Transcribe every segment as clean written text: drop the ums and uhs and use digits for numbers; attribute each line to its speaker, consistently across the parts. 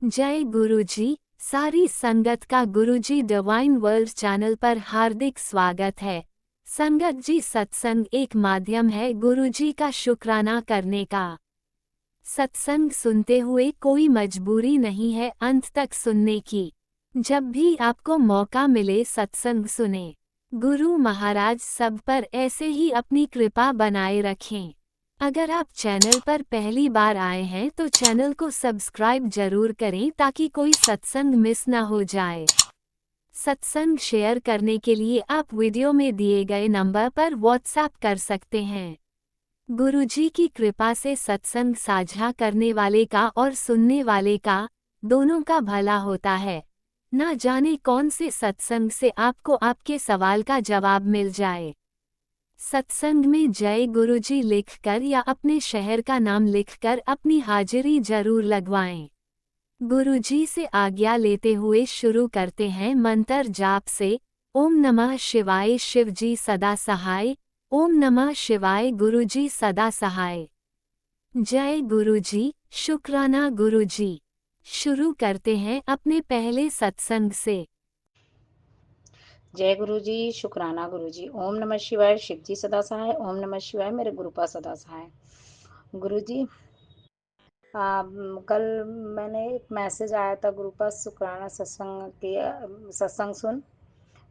Speaker 1: जय गुरुजी। सारी संगत का गुरुजी डिवाइन वर्ल्ड चैनल पर हार्दिक स्वागत है। संगत जी, सत्संग एक माध्यम है गुरुजी का शुक्राना करने का। सत्संग सुनते हुए कोई मजबूरी नहीं है अंत तक सुनने की। जब भी आपको मौका मिले सत्संग सुने। गुरु महाराज सब पर ऐसे ही अपनी कृपा बनाए रखें। अगर आप चैनल पर पहली बार आए हैं तो चैनल को सब्सक्राइब जरूर करें ताकि कोई सत्संग मिस न हो जाए। सत्संग शेयर करने के लिए आप वीडियो में दिए गए नंबर पर व्हाट्सएप कर सकते हैं। गुरुजी की कृपा से सत्संग साझा करने वाले का और सुनने वाले का दोनों का भला होता है। ना जाने कौन से सत्संग से आपको आपके सवाल का जवाब मिल जाए। सत्संग में जय गुरुजी लिखकर या अपने शहर का नाम लिखकर अपनी हाजिरी जरूर लगवाएं। गुरुजी से आज्ञा लेते हुए शुरू करते हैं मंत्र जाप से। ओम नमः शिवाय शिवजी सदा सहाय। ओम नमः शिवाय गुरुजी सदा सहाय। जय गुरुजी, शुक्राना गुरुजी। शुरू करते हैं अपने पहले सत्संग से।
Speaker 2: जय गुरु जी, शुक्राना गुरु जी। ओम नमः शिवाय, शिव जी सदा सहाय। ओम नमः शिवाय, मेरे गुरुपा सदा सहाय। गुरु जी, कल मैंने एक मैसेज आया था गुरुपा शुक्राना सत्संग के सत्संग सुन।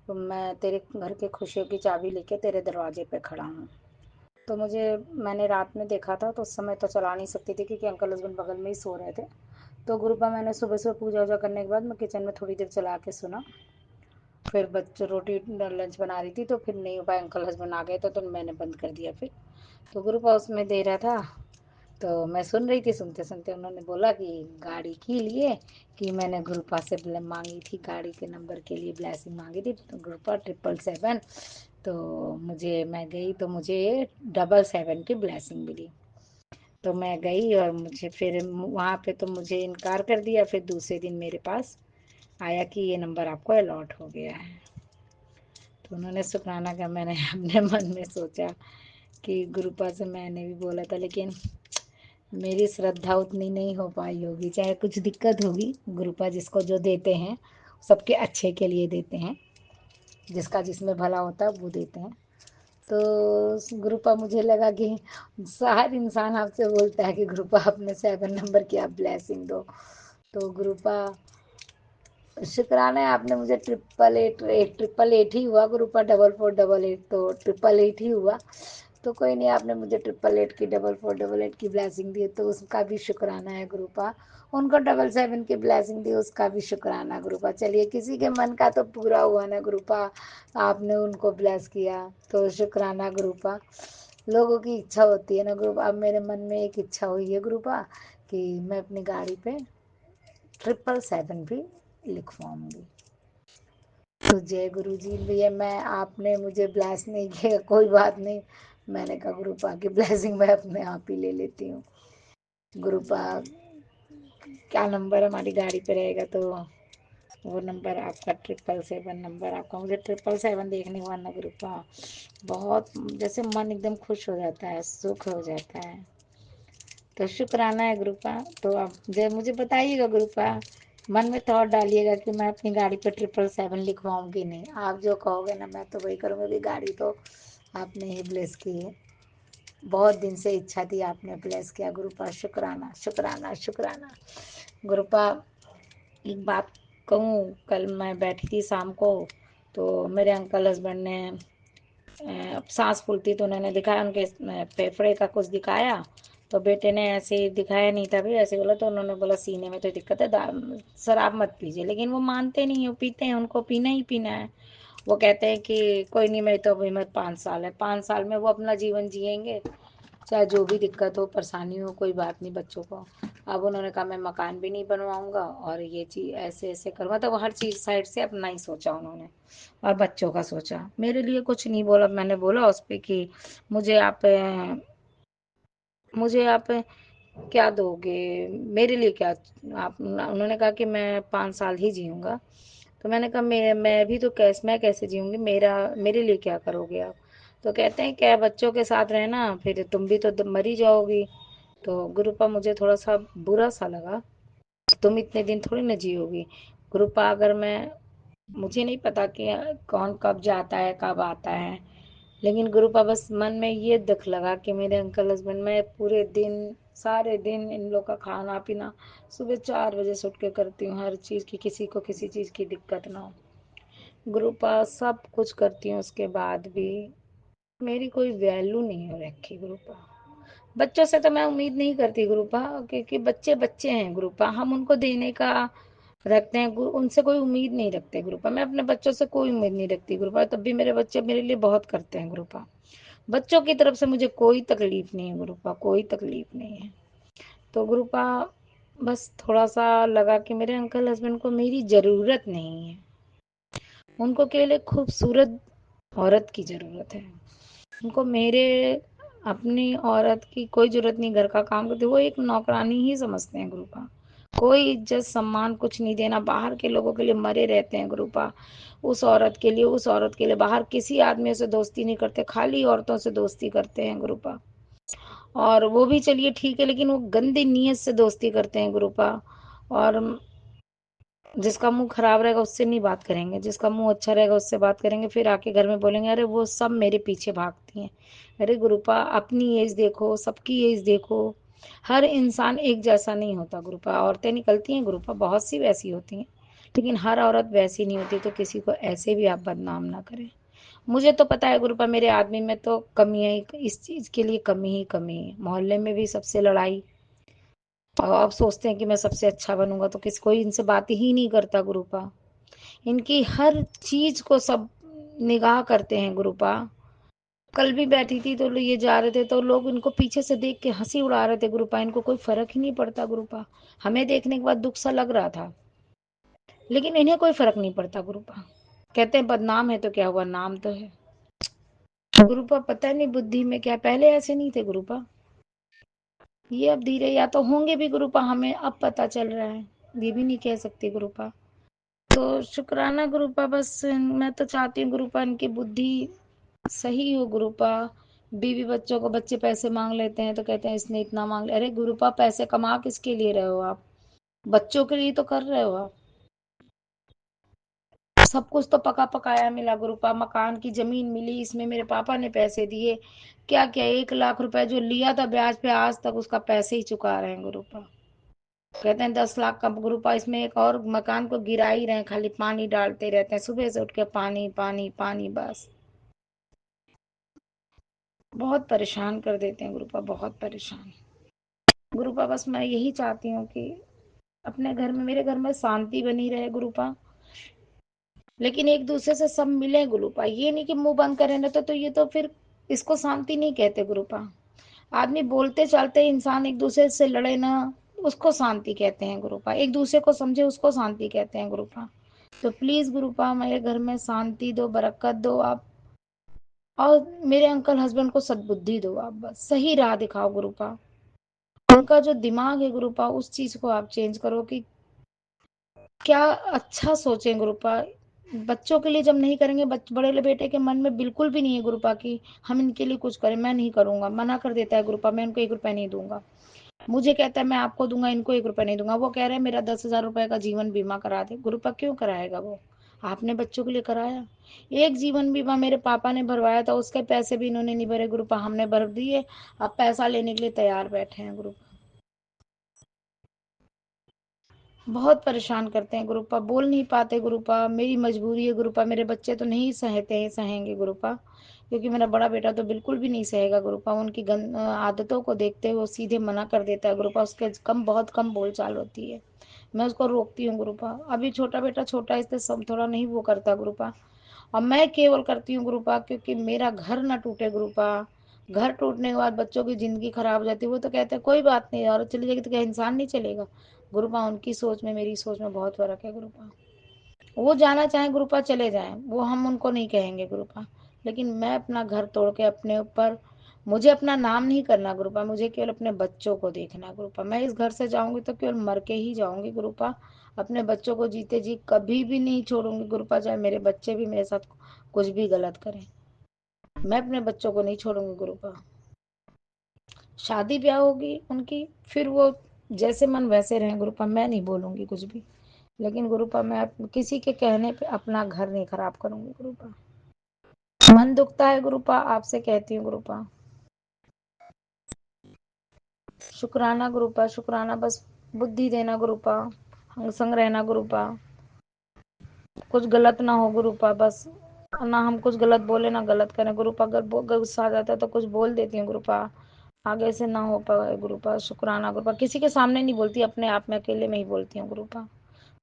Speaker 2: तो मैं तेरे घर के खुशियों की चाबी लेके तेरे दरवाजे पे खड़ा हूँ। तो मैंने रात में देखा था, तो उस समय तो चला नहीं सकती थी क्योंकि अंकल हस्बैंड बगल में ही सो रहे थे। तो गुरुपा मैंने सुबह सुबह पूजा वूजा करने के बाद मैं किचन में थोड़ी देर चला के सुना। फिर बच्चों रोटी लंच बना रही थी तो फिर नहीं हो पाया, अंकल हस्बैंड आ गए तो मैंने बंद कर दिया। फिर तो ग्रुप हाउस में दे रहा था तो मैं सुन रही थी। सुनते सुनते उन्होंने बोला कि गाड़ी के लिए कि मैंने ग्रुपा से मांगी थी, गाड़ी के नंबर के लिए ब्लेसिंग मांगी थी, तो ग्रुपा 777। तो मैं गई तो मुझे 777 की ब्लेसिंग मिली। तो मैं गई और मुझे फिर वहाँ पे तो मुझे इनकार कर दिया। फिर दूसरे दिन मेरे पास आया कि ये नंबर आपको अलॉट हो गया है। तो उन्होंने शुक्राना का मैंने अपने मन में सोचा कि गुरुपा से मैंने भी बोला था, लेकिन मेरी श्रद्धा उतनी नहीं हो पाई होगी। चाहे कुछ दिक्कत होगी, गुरुपा जिसको जो देते हैं सबके अच्छे के लिए देते हैं, जिसका जिसमें भला होता है वो देते हैं। तो गुरुपा मुझे लगा कि हर इंसान आपसे बोलता है कि गुरुपा अपने 7 नंबर की आप ब्लेसिंग दो। तो गुरुपा शुक्राना है, आपने मुझे 888 ही हुआ गुरुपा, 4488 तो 888 ही हुआ। तो कोई नहीं, आपने मुझे 888 की 4488 की ब्लेसिंग दी तो उसका भी शुक्राना है गुरुपा। उनको 777 की ब्लेसिंग दी, उसका भी शुक्राना गुरुपा। चलिए, किसी के मन का तो पूरा हुआ ना गुरुपा, आपने उनको ब्लेस किया तो शुक्राना गुरुपा। लोगों की इच्छा होती है ना गुरुपा। अब मेरे मन में एक इच्छा हुई है गुरुपा कि मैं अपनी गाड़ी पे 777 भी लिखवाऊंगी। तो जय गुरु जी, लिए मैं आपने मुझे ब्लेस नहीं किया, कोई बात नहीं। मैंने कहा गुरुपा की ब्लेसिंग मैं अपने आप ही ले लेती हूँ। गुरुपा क्या नंबर हमारी गाड़ी पे रहेगा तो वो नंबर आपका 777 नंबर आपका, मुझे 777 देखने को आना गुरुपा। बहुत जैसे मन एकदम खुश हो जाता है, सुख हो जाता है। तो शुक्राना है गुरुपा। तो आप जब मुझे बताइएगा गुरुपा, मन में थॉट डालिएगा कि मैं अपनी गाड़ी पे 777 लिखवाऊंगी नहीं। आप जो कहोगे ना मैं तो वही करूँगी। अभी गाड़ी तो आपने ही ब्लेस की है, बहुत दिन से इच्छा थी, आपने ब्लेस किया गुरुपा। शुक्राना शुक्राना शुक्राना गुरुपा। एक बात कहूँ, कल मैं बैठी थी शाम को तो मेरे अंकल हस्बैंड ने सांस फूलती तो उन्होंने दिखाया, उनके फेफड़े का कुछ दिखाया। तो बेटे ने ऐसे दिखाया नहीं था भी, ऐसे बोला तो उन्होंने बोला सीने में तो दिक्कत है, शराब मत पीजिए। लेकिन वो मानते नहीं, वो पीते हैं, उनको पीना ही पीना है। वो कहते हैं कि कोई नहीं, मेरी तो अभी उम्र 5 साल है, 5 साल में वो अपना जीवन जिएंगे, चाहे जो भी दिक्कत हो परेशानी हो, कोई बात नहीं बच्चों को। अब उन्होंने कहा मैं मकान भी नहीं बनवाऊंगा और ये चीज़ ऐसे ऐसे करूँगा। तो वो हर चीज़ साइड से अपना ही सोचा उन्होंने और बच्चों का सोचा, मेरे लिए कुछ नहीं बोला। मैंने बोला उस पर कि मुझे आप मुझे आप क्या दोगे, मेरे लिए क्या आप। उन्होंने कहा कि मैं 5 साल ही जीऊँगा। तो मैंने कहा मैं भी तो मैं कैसे जीऊँगी, मेरे लिए क्या करोगे आप। तो कहते हैं क्या बच्चों के साथ रहना, फिर तुम भी तो मर ही जाओगी। तो गुरुपा मुझे थोड़ा सा बुरा सा लगा। तुम इतने दिन थोड़ी ना जियोगी गुरुपा। अगर मैं, मुझे नहीं पता कि कौन कब जाता है कब आता है, लेकिन गुरुपा बस मन में ये दुख लगा कि मेरे अंकल हस्बैंड, मैं पूरे दिन सारे दिन इन लोग का खाना पीना सुबह 4 बजे से उठ के करती हूँ, हर चीज़ की, किसी को किसी चीज़ की दिक्कत ना हो गुरुपा, सब कुछ करती हूँ, उसके बाद भी मेरी कोई वैल्यू नहीं हो रखी गुरुपा। बच्चों से तो मैं उम्मीद नहीं करती गुरुपा, क्योंकि बच्चे बच्चे हैं गुरुपा, हम उनको देने का रखते हैं, उनसे कोई उम्मीद नहीं रखते गुरुपा। मैं अपने बच्चों से कोई उम्मीद नहीं रखती गुरुपा, तब भी मेरे बच्चे मेरे लिए बहुत करते हैं गुरुपा। बच्चों की तरफ से मुझे कोई तकलीफ नहीं है गुरुपा, कोई तकलीफ नहीं है। तो गुरुपा बस थोड़ा सा लगा कि मेरे अंकल हस्बैंड को मेरी ज़रूरत नहीं है, उनको केवल एक खूबसूरत औरत की ज़रूरत है। उनको मेरे अपनी औरत की कोई ज़रूरत नहीं, घर का काम करती, वो एक नौकरानी ही समझते हैं गुरुपा। कोई इज्जत सम्मान कुछ नहीं देना, बाहर के लोगों के लिए मरे रहते हैं गुरुपा, उस औरत के लिए, उस औरत के लिए बाहर किसी आदमी से दोस्ती नहीं करते, खाली औरतों से दोस्ती करते हैं गुरुपा। और वो भी चलिए ठीक है, लेकिन वो गंदी नीयत से दोस्ती करते हैं गुरुपा। और जिसका मुंह खराब रहेगा उससे नहीं बात करेंगे, जिसका मुंह अच्छा रहेगा उससे बात करेंगे, फिर आके घर में बोलेंगे अरे वो सब मेरे पीछे भागती हैं। अरे गुरुपा, अपनी एज देखो, सबकी एज देखो, हर इंसान एक जैसा नहीं होता गुरुपा। औरतें निकलती हैं गुरुपा, बहुत सी वैसी होती हैं, लेकिन हर औरत वैसी नहीं होती, तो किसी को ऐसे भी आप बदनाम ना करें। मुझे तो पता है गुरुपा, मेरे आदमी में तो कमी है, इस चीज़ के लिए कमी ही कमी है, मोहल्ले में भी सबसे लड़ाई, और अब सोचते हैं कि मैं सबसे अच्छा बनूंगा तो किसी कोई इनसे बात ही नहीं करता गुरुपा। इनकी हर चीज को सब निगाह करते हैं गुरुपा। कल भी बैठी थी तो ये जा रहे थे तो लोग इनको पीछे से देख के हंसी उड़ा रहे थे गुरुपा, इनको कोई फर्क ही नहीं पड़ता गुरुपा। हमें देखने के बाद दुख सा लग रहा था, लेकिन इन्हें कोई फर्क नहीं पड़ता गुरुपा। कहते हैं बदनाम है तो क्या हुआ, नाम तो है गुरुपा। पता नहीं बुद्धि में क्या, पहले ऐसे नहीं थे गुरुपा, ये अब धीरे या तो होंगे भी गुरुपा, हमें अब पता चल रहा है, ये भी नहीं कह सकती गुरुपा। तो शुक्राना गुरुपा, बस मैं तो चाहती हूँ गुरुपा इनकी बुद्धि सही हो गुरुपा। बीवी बच्चों को, बच्चे पैसे मांग लेते हैं तो कहते हैं इसने इतना मांग लिया, अरे गुरुपा पैसे कमा किसके लिए रहे हो आप, बच्चों के लिए तो कर रहे हो आप। सब कुछ तो पका पकाया मिला गुरुपा, मकान की जमीन मिली, इसमें मेरे पापा ने पैसे दिए, क्या क्या 1 लाख रुपए जो लिया था ब्याज पे, आज तक उसका पैसे ही चुका रहे हैं गुरुपा। कहते हैं 10 लाख का गुरुपा, इसमें एक और मकान को गिरा ही रहे हैं, खाली पानी डालते रहते हैं, सुबह से उठ के पानी पानी पानी, बस बहुत परेशान कर देते हैं गुरुपा, बहुत परेशान। गुरुपा बस मैं यही चाहती हूँ कि अपने घर में, मेरे घर में शांति बनी रहे गुरुपा, लेकिन एक दूसरे से सब मिले गुरुपा, ये नहीं कि मुंह बंद करें ना, तो ये तो फिर इसको शांति नहीं कहते गुरुपा। आदमी बोलते चलते इंसान एक दूसरे से लड़े ना, उसको शांति कहते हैं गुरुपा, एक दूसरे को समझे उसको शांति कहते हैं गुरुपा। तो प्लीज गुरुपा मेरे घर में शांति दो, बरकत दो आप, और मेरे अंकल हस्बैंड को सद्बुद्धि दो आप, बस सही राह दिखाओ गुरुपा। उनका जो दिमाग है गुरुपा, उस चीज को आप चेंज करो कि क्या अच्छा सोचें गुरुपा। बच्चों के लिए जब नहीं करेंगे, बड़े बेटे के मन में बिल्कुल भी नहीं है गुरुपा कि हम इनके लिए कुछ करें, मैं नहीं करूंगा, मना कर देता है गुरुपा, मैं इनको 1 रुपया नहीं दूंगा। मुझे कहता है मैं आपको दूंगा, इनको 1 रुपया नहीं दूंगा। वो कह रहे हैं मेरा 10,000 रुपए का जीवन बीमा करा दे। गुरुपा क्यों कराएगा वो, आपने बच्चों के लिए कराया? एक जीवन बीमा मेरे पापा ने भरवाया था, उसके पैसे भी इन्होंने नहीं भरे गुरुपा, हमने भर दिए, अब पैसा लेने के लिए तैयार बैठे हैं गुरुपा। बहुत परेशान करते हैं गुरुपा, बोल नहीं पाते गुरुपा, मेरी मजबूरी है गुरुपा, मेरे बच्चे तो नहीं सहते हैं, सहेंगे गुरुपा, क्योंकि मेरा बड़ा बेटा तो बिल्कुल भी नहीं सहेगा गुरुपा, उनकी आदतों को देखते हुए वो सीधे मना कर देता है गुरुपा, उसके कम, बहुत कम बोलचाल होती है, मैं उसको रोकती हूँ गुरुपा। अभी छोटा बेटा छोटा है, इसलिए सब थोड़ा नहीं वो करता गुरुपा, और मैं केवल करती हूँ गुरुपा क्योंकि मेरा घर ना टूटे गुरुपा। घर टूटने के बाद बच्चों की जिंदगी खराब हो जाती है, वो तो कहते हैं कोई बात नहीं, और चली जाएगी तो क्या इंसान नहीं चलेगा? गुरुपा उनकी सोच में मेरी सोच में बहुत फर्क है गुरुपा। वो जाना चाहे गुरुपा चले जाएं, वो हम उनको नहीं कहेंगे गुरुपा, लेकिन मैं अपना घर तोड़ के अपने ऊपर, मुझे अपना नाम नहीं करना गुरुपा, मुझे केवल अपने बच्चों को देखना गुरुपा। मैं इस घर से जाऊंगी तो केवल मर के ही जाऊंगी गुरुपा, अपने बच्चों को जीते जी कभी भी नहीं छोड़ूंगी गुरुपा, चाहे मेरे बच्चे भी मेरे साथ कुछ भी गलत करें, मैं अपने बच्चों को नहीं छोड़ूंगी गुरुपा। शादी ब्याह होगी उनकी, फिर वो जैसे मन वैसे रहें गुरुपा, मैं नहीं बोलूँगी कुछ भी। लेकिन गुरुपा मैं किसी के कहने पे अपना घर नहीं खराब करूँगी गुरुपा। मन दुखता है गुरुपा, आपसे कहती हूँ गुरुपा। शुक्राना गुरुपा, शुक्राना, बस बुद्धि देना गुरुपा, हम संग रहना गुरुपा, कुछ गलत ना हो गुरुपा, बस ना हम कुछ गलत बोले ना गलत करें गुरुपा। अगर गुस्सा आ जाता है तो कुछ बोल देती हूँ गुरुपा, आगे से ना हो पाए गुरुपा। शुक्राना गुरुपा, किसी के सामने नहीं बोलती, अपने आप में अकेले में ही बोलती हूँ गुरुपा।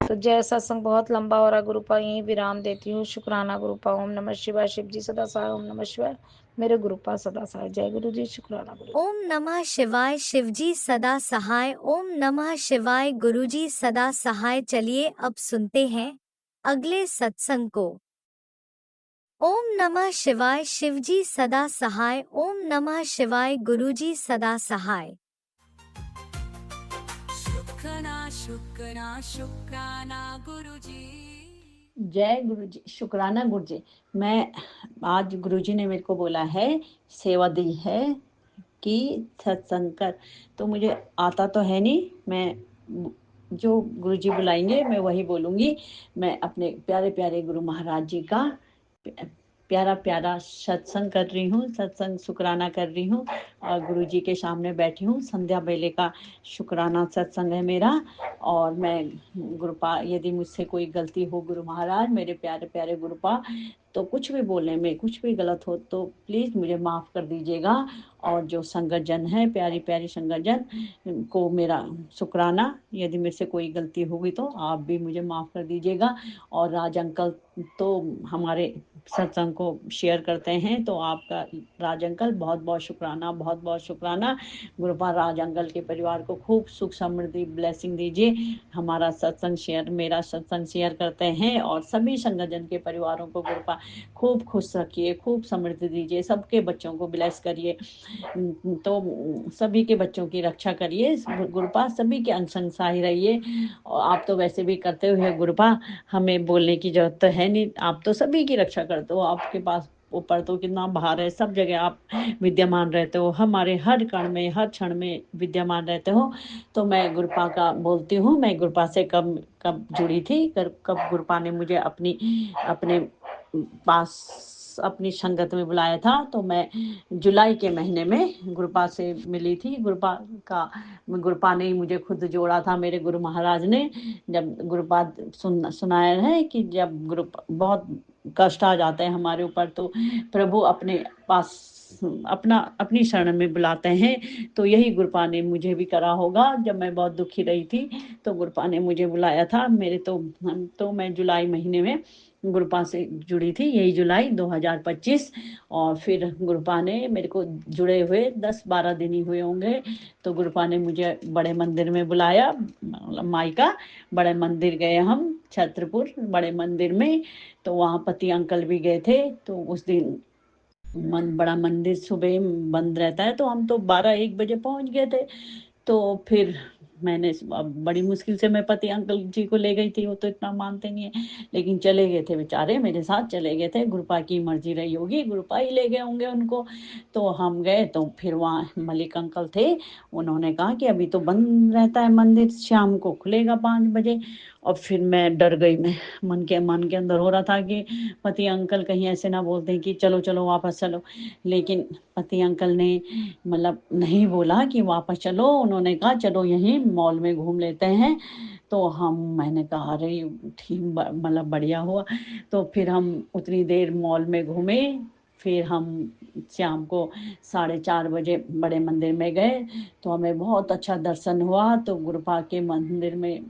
Speaker 2: तो जय सत्संग बहुत लंबा हो रहा गुरुपा, यहीं विराम देती हूँ। शुक्राना गुरुपा। ओम नमः शिवाय। शिव जी सदा सहाय। ओम नमः शिवाय। मेरे गुरुपा सदा सहाय। जय गुरु जी। शुक्राना गुरु।
Speaker 1: ओम नमः शिवाय। शिवजी सदा सहाय। ओम नमः शिवाय। गुरुजी सदा सहाय। चलिए अब सुनते हैं अगले सत्संग को। ओम नमः शिवाय। शिवजी सदा सहाय। ओम नमः शिवाय। गुरुजी सदा सहाय।
Speaker 3: शुक्राना शुक्राना शुक्राना गुरुजी।
Speaker 4: जय गुरु जी। शुक्राना गुरु जी। मैं आज गुरु जी ने मेरे को बोला है, सेवा दी है कि सत्संग कर। तो मुझे आता तो है नहीं, मैं जो गुरु जी बुलाएंगे मैं वही बोलूँगी। मैं अपने प्यारे प्यारे गुरु महाराज जी का प्यारा प्यारा सत्संग कर रही हूँ, सत्संग शुक्राना कर रही हूँ और गुरु जी के सामने बैठी हूँ। संध्या बेले का शुक्राना सत्संग है मेरा। और मैं गुरुपा, यदि मुझसे कोई गलती हो गुरु महाराज, मेरे प्यारे प्यारे गुरुपा, तो कुछ भी बोलने में कुछ भी गलत हो तो प्लीज़ मुझे माफ़ कर दीजिएगा। और जो संगत जन है, प्यारी प्यारी संगत जन को मेरा शुक्राना। यदि मेरे से कोई गलती होगी तो आप भी मुझे माफ़ कर दीजिएगा। और राज अंकल तो हमारे सत्संग को शेयर करते हैं, तो आपका राज अंकल बहुत बहुत शुक्राना, बहुत बहुत शुक्राना। गुरुपा राज अंकल के परिवार को खूब सुख समृद्धि ब्लेसिंग दीजिए। हमारा सत्संग शेयर, मेरा सत्संग शेयर करते हैं और सभी संगठन के परिवारों को गुरुपा खूब खुश रखिए, खूब समृद्धि दीजिए, सबके बच्चों को ब्लेस करिए। तो सभी के बच्चों की रक्षा करिए गुरुपा, सभी के अंग संग सहाय रहिए। और आप तो वैसे भी करते हुए गुरुपा, हमें बोलने की जरूरत तो है नहीं, आप तो सभी की रक्षा करते हो। आपके पास ऊपर तो कितना भार है, सब जगह आप विद्यमान रहते हो, हमारे हर कण में हर क्षण में विद्यमान रहते हो। तो मैं गुरुपा का बोलती हूँ, मैं गुरुपा से कब कब जुड़ी थी, कब गुरुपा ने मुझे अपने पास अपनी संगत में बुलाया था। तो मैं जुलाई के महीने में गुरुपा से मिली थी। गुरुपा ने ही मुझे खुद जोड़ा था, मेरे गुरु महाराज ने। जब गुरुपा सुनाया है कि जब गुरु बहुत कष्ट आ जाते हैं हमारे ऊपर, तो प्रभु अपने पास अपनी शरण में बुलाते हैं। तो यही गुरुपा ने मुझे भी करा होगा। जब मैं बहुत दुखी रही थी तो गुरुपा ने मुझे बुलाया था। तो मैं जुलाई महीने में गुरुपा से जुड़ी थी, यही जुलाई 2025। और फिर गुरुपा ने मेरे को जुड़े हुए 10-12 दिन ही हुए होंगे, तो गुरुपा ने मुझे बड़े मंदिर में बुलाया, मायका बड़े मंदिर गए हम, छत्रपुर बड़े मंदिर में। तो वहाँ पति अंकल भी गए थे। तो उस दिन बड़ा मंदिर सुबह बंद रहता है, तो हम तो 12-1 बजे पहुंच गए थे। तो फिर मैंने बड़ी मुश्किल से मैं पति अंकल जी को ले गई थी, वो तो इतना मानते नहीं है, लेकिन चले गए थे बेचारे, मेरे साथ चले गए थे। गुरुपा की मर्जी रही होगी, गुरुपा ही ले गए होंगे उनको। तो हम गए, तो फिर वहाँ मलिक अंकल थे, उन्होंने कहा कि अभी तो बंद रहता है मंदिर, शाम को खुलेगा 5 बजे। और फिर मैं डर गई, मैं मन के अंदर हो रहा था कि पति अंकल कहीं ऐसे ना बोलते हैं कि चलो चलो वापस चलो। लेकिन पति अंकल ने मतलब नहीं बोला कि वापस चलो, उन्होंने कहा चलो यहीं मॉल में घूम लेते हैं। तो मैंने कहा अरे ठीक, मतलब बढ़िया हुआ। तो फिर हम उतनी देर मॉल में घूमे। फिर हम शाम को 4:30 बजे बड़े मंदिर में गए, तो हमें बहुत अच्छा दर्शन हुआ। तो गुरुपा के मंदिर में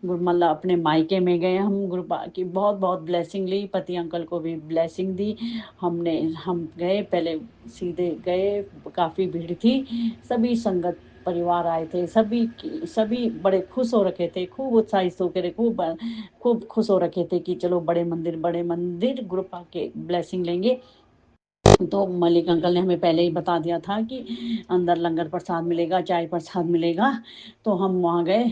Speaker 4: मतलब अपने मायके में गए हम, गुरुपा की बहुत बहुत ब्लेसिंग ली, पति अंकल को भी ब्लेसिंग दी। हम गए, पहले सीधे गए, काफ़ी भीड़ थी, सभी संगत परिवार आए थे, सभी बड़े खुश हो रखे थे, खूब उत्साहित होकर खूब खुश हो रखे थे कि चलो बड़े मंदिर गुरुपा के ब्लेसिंग लेंगे। तो मलिक अंकल ने हमें पहले ही बता दिया था कि अंदर लंगर प्रसाद मिलेगा, चाय प्रसाद मिलेगा। तो हम वहाँ गए,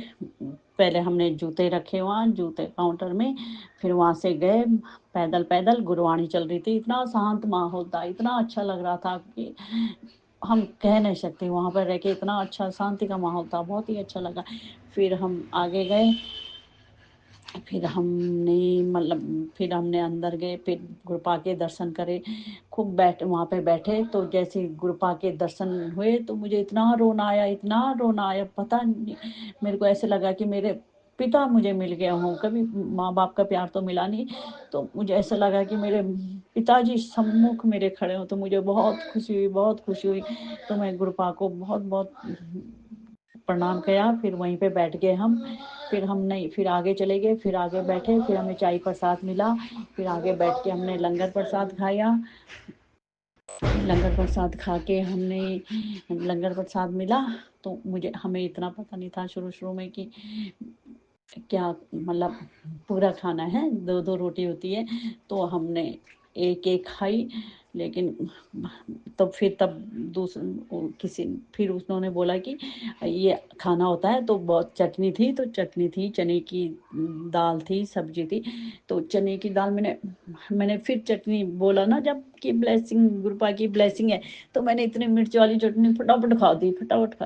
Speaker 4: पहले हमने जूते रखे वहाँ जूते काउंटर में, फिर वहाँ से गए पैदल पैदल। गुरुवाणी चल रही थी, इतना शांत माहौल था, इतना अच्छा लग रहा था कि हम कह नहीं सकते, वहाँ पर रह के इतना अच्छा शांति का माहौल था, बहुत ही अच्छा लगा। फिर हम आगे गए, फिर हमने अंदर गए, फिर गुरुपा के दर्शन करे, खूब वहाँ पे बैठे। तो जैसे गुरुपा के दर्शन हुए तो मुझे इतना रोना आया, इतना रोना आया, पता नहीं, मेरे को ऐसे लगा कि मेरे पिता मुझे मिल गए हों। कभी माँ बाप का प्यार तो मिला नहीं, तो मुझे ऐसा लगा कि मेरे पिताजी सम्मुख मेरे खड़े हों, तो मुझे बहुत खुशी हुई, बहुत खुशी हुई। तो मैं गुरुपा को बहुत बहुत प्रणाम किया। फिर वहीं पे बैठ गए हम। फिर आगे चले गए, फिर आगे बैठे, फिर हमें चाय प्रसाद मिला। फिर आगे बैठ के हमने लंगर प्रसाद खाया। लंगर प्रसाद खा के हमने लंगर प्रसाद मिला। तो हमें इतना पता नहीं था शुरू में कि क्या मतलब पूरा खाना है, 2-2 रोटी होती है। तो हमने एक खाई, लेकिन तब फिर उन्होंने बोला कि ये खाना होता है। तो बहुत चटनी थी, चने की दाल थी, सब्जी थी। तो चने की दाल मैंने फिर चटनी बोला ना, जब कि ब्लेसिंग, गुरुपा की ब्लेसिंग है, तो मैंने इतनी मिर्च वाली चटनी फटाफट खा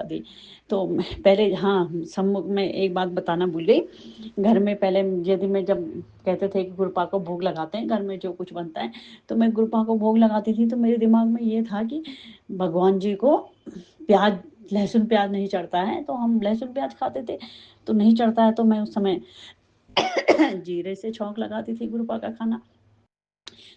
Speaker 4: दी। तो पहले, हाँ, सम्मुख में एक बात बताना भूल गई। घर में पहले यदि मैं जब कहते थे कि गुरुपा को भोग लगाते हैं, घर में जो कुछ बनता है, तो मैं गुरुपा को भोग लगाती थी। तो मेरे दिमाग में ये था कि भगवान जी को लहसुन प्याज नहीं चढ़ता है, तो हम लहसुन प्याज खाते थे, तो नहीं चढ़ता है, तो मैं उस समय जीरे से छौंक लगाती थी गुरुपा का खाना।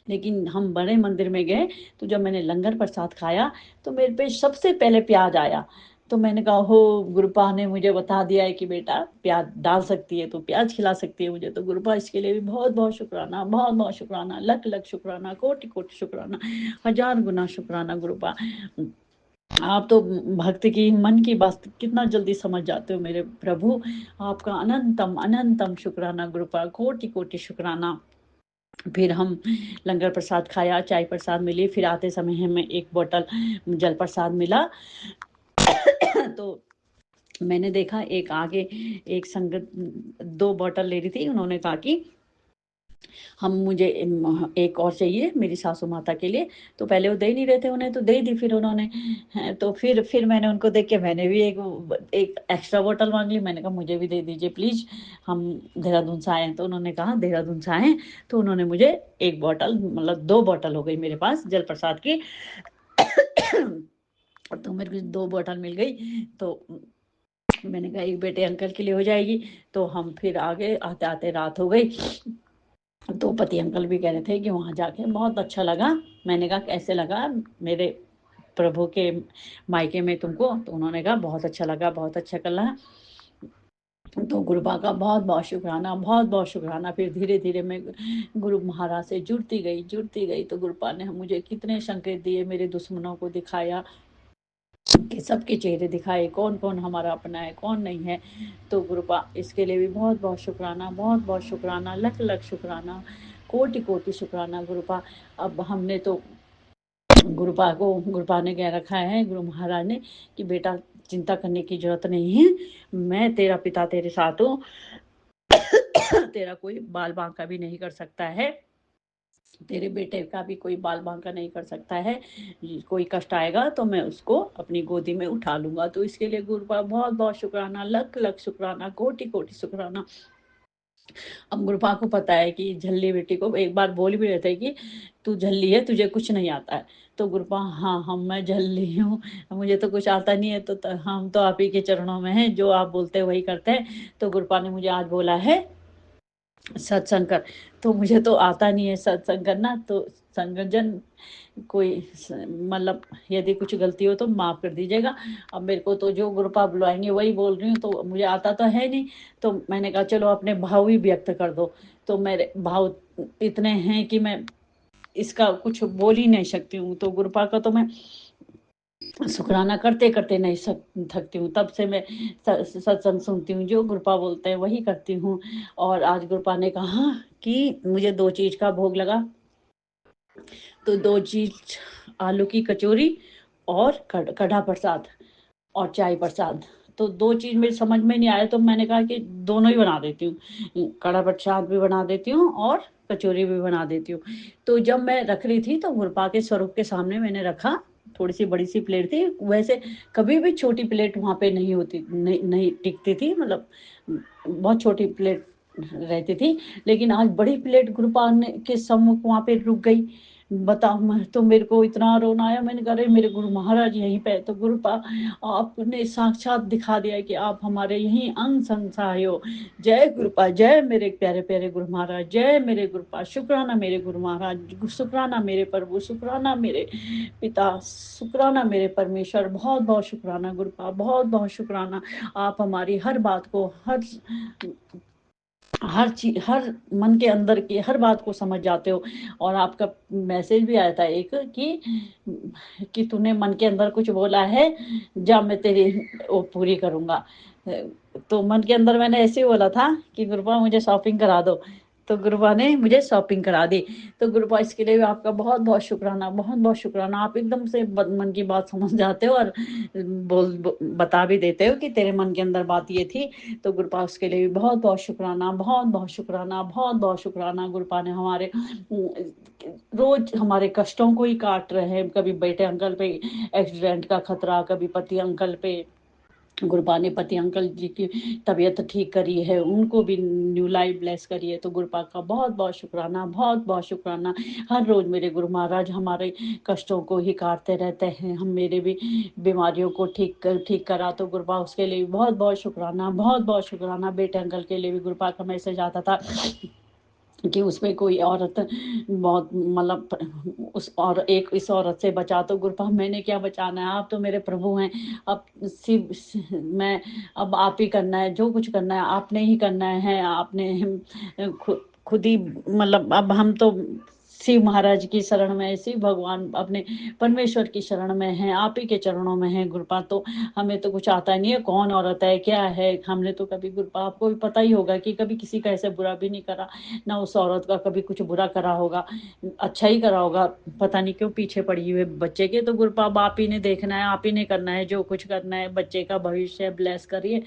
Speaker 4: लेकिन हम बड़े मंदिर में गए, तो जब मैंने लंगर प्रसाद खाया, तो मेरे पे सबसे पहले प्याज आया। तो मैंने कहा, हो, गुरुपा ने मुझे बता दिया है कि बेटा प्याज डाल सकती है, तो प्याज खिला सकती है मुझे। तो गुरुपा, इसके लिए भी बहुत बहुत शुक्राना, बहुत बहुत शुक्राना, लख लख शुक्राना, कोटि कोटि शुक्राना, 1000 गुना शुक्राना गुरुपा। आप तो भक्त की मन की बात कितना जल्दी समझ जाते हो मेरे प्रभु। आपका अनंतम अनंतम शुक्राना गुरुपा, कोटि कोटि शुक्राना। फिर हम लंगर प्रसाद खाया, चाय प्रसाद मिली। फिर आते समय हमें एक बोतल जल प्रसाद मिला। तो मैंने देखा, एक आगे एक संगत 2 बोतल ले रही थी। उन्होंने कहा कि मुझे एक और चाहिए मेरी सासू माता के लिए। तो पहले वो दे नहीं रहे थे, उन्हें तो दे दी फिर उन्होंने। तो फिर मैंने उनको देख के मैंने भी एक एक्स्ट्रा बोतल मांग ली। मैंने कहा, मुझे भी दे दीजिए प्लीज, हम देहरादून से आए हैं। तो उन्होंने कहा, देहरादून से आए हैं। तो उन्होंने मुझे 1 बोतल, मतलब 2 बोतल हो गई मेरे पास जल प्रसाद की। तो मेरे को 2 बोतल मिल गई। तो मैंने कहा, एक बेटे अंकल के लिए हो जाएगी। तो हम फिर आगे आते आते रात हो गई। तो पति अंकल भी कह रहे थे कि वहाँ जाके बहुत अच्छा लगा। मैंने कहा, कैसे लगा मेरे प्रभु के मायके में तुमको? तो उन्होंने कहा, बहुत अच्छा लगा, बहुत अच्छा कला। तो गुरुपा का बहुत बहुत शुक्राना, बहुत बहुत शुक्राना। फिर धीरे धीरे मैं गुरु महाराज से जुड़ती गई। तो गुरुपा ने मुझे कितने संकेत दिए, मेरे दुश्मनों को दिखाया कि सबके चेहरे दिखाए, कौन कौन हमारा अपना है, कौन नहीं है। तो गुरुपा, इसके लिए भी बहुत बहुत शुक्राना, बहुत बहुत शुक्राना, लख लख शुक्राना, कोटि कोटि शुक्राना गुरुपा। अब हमने तो गुरुपा ने कह रखा है, गुरु महाराज ने, कि बेटा चिंता करने की जरूरत नहीं है, मैं तेरा पिता तेरे साथ हूँ। तेरा कोई बाल बांका भी नहीं कर सकता है, तेरे बेटे का भी कोई बाल बांका नहीं कर सकता है। कोई कष्ट आएगा तो मैं उसको अपनी गोदी में उठा लूंगा। तो इसके लिए गुरुपा बहुत बहुत शुक्राना, लख लख शुक्राना, कोटि कोटि शुक्राना। अब गुरुपा को पता है कि झल्ली बेटी को एक बार बोल भी रहे थे कि तू झल्ली है, तुझे कुछ नहीं आता है। तो गुरुपा, हाँ हम मैं झल्ली हूँ, मुझे तो कुछ आता नहीं है, तो हम तो आप ही के चरणों में हैं, जो आप बोलते हैं वही करते हैं। तो गुरुपा ने मुझे आज बोला है सत्संग कर। तो मुझे तो आता नहीं है सत्संग करना। तो संगजन, कोई मतलब यदि कुछ गलती हो तो माफ कर दीजिएगा। अब मेरे को तो जो गुरुपा बुलाएंगे वही बोल रही हूँ, तो मुझे आता तो है नहीं। तो मैंने कहा, चलो अपने भाव ही व्यक्त कर दो। तो मेरे भाव इतने हैं कि मैं इसका कुछ बोल ही नहीं सकती हूँ। तो गुरुपा का तो मैं शुक्राना करते करते नहीं थकती हूँ। तब से मैं सत्संग सुनती हूँ, जो गुरुपा बोलते हैं वही करती हूँ। और आज गुरुपा ने कहा कि मुझे 2 चीज का भोग लगा। तो 2 चीज, आलू की कचौरी और कढ़ा प्रसाद और चाय प्रसाद। तो 2 चीज मेरी समझ में नहीं आया, तो मैंने कहा कि दोनों ही बना देती हूँ, कढ़ा प्रसाद भी बना देती हूँ और कचौरी भी बना देती हूँ। तो जब मैं रख रही थी, तो गुरुपा के स्वरूप के सामने मैंने रखा थोड़ी सी बड़ी सी प्लेट थी। वैसे कभी भी छोटी प्लेट वहाँ पे नहीं होती, नहीं टिकती थी, मतलब बहुत छोटी प्लेट रहती थी। लेकिन आज बड़ी प्लेट गुरुपाल के सम्मुख वहाँ पे रुक गई। बताओ, मैं तो, मेरे को इतना रोना आया। मैंने कहा, अरे मेरे गुरु महाराज यहीं पे। तो गुरुपा आपने साक्षात दिखा दिया कि आप हमारे यहीं अंग संग सहाय हो। जय गुरुपा, जय मेरे प्यारे प्यारे गुरु महाराज, जय मेरे गुरुपा। शुक्राना मेरे गुरु महाराज, शुक्राना मेरे प्रभु, शुक्राना मेरे पिता, शुक्राना मेरे परमेश्वर। बहुत बहुत शुक्राना गुरुपा, बहुत बहुत शुक्राना। आप हमारी हर बात को, हर चीज, हर मन के अंदर की हर बात को समझ जाते हो। और आपका मैसेज भी आया था एक कि तूने मन के अंदर कुछ बोला है, जा मैं तेरी वो पूरी करूंगा। तो मन के अंदर मैंने ऐसे ही बोला था कि गुरुपा मुझे शॉपिंग करा दो, तो गुरुपा ने मुझे शॉपिंग करा दी। तो गुरुपा इसके लिए भी आपका बहुत बहुत शुक्राना, बहुत बहुत शुक्राना। आप एकदम से मन की बात समझ जाते हो और बता भी देते हो कि तेरे मन के अंदर बात ये थी। तो गुरुपा उसके लिए भी बहुत बहुत शुक्राना, बहुत बहुत शुक्राना, बहुत बहुत शुक्राना। गुरुपा ने हमारे रोज हमारे कष्टों को ही काट रहे हैं। कभी बेटे अंकल पे एक्सीडेंट का खतरा, कभी पति अंकल पे। गुरुपा ने पति अंकल जी की तबीयत ठीक करी है, उनको भी न्यू लाइफ ब्लेस करी है। तो गुरुपा का बहुत बहुत शुक्राना, बहुत बहुत शुक्राना। हर रोज मेरे गुरु महाराज हमारे कष्टों को ही काटते रहते हैं। हम मेरे भी बीमारियों को ठीक करा। तो गुरुपा उसके लिए भी बहुत बहुत शुक्राना, बहुत बहुत शुक्राना। बेटे अंकल के लिए भी गुरुपा का मैसेज आता था कि उसमें कोई औरत बहुत, मतलब उस और एक इस औरत से बचा। तो गुरुपा मैंने क्या बचाना है, आप तो मेरे प्रभु हैं। अब मैं, अब आप ही करना है, जो कुछ करना है आपने ही करना है। आपने खुद ही, मतलब अब हम तो शिव महाराज की शरण में, शिव भगवान अपने परमेश्वर की शरण में हैं, आप ही के चरणों में हैं गुरुपा। तो हमें तो कुछ आता नहीं है, कौन औरत है क्या है। हमने तो कभी, गुरुपा आपको भी पता ही होगा कि कभी किसी का ऐसे बुरा भी नहीं करा, ना उस औरत का कभी कुछ बुरा करा होगा, अच्छा ही करा होगा। पता नहीं क्यों पीछे पड़ी हुई बच्चे के। तो गुरुपा आप ही ने देखना है, आप ही ने करना है, जो कुछ करना है बच्चे का भविष्य ब्लेस करिए।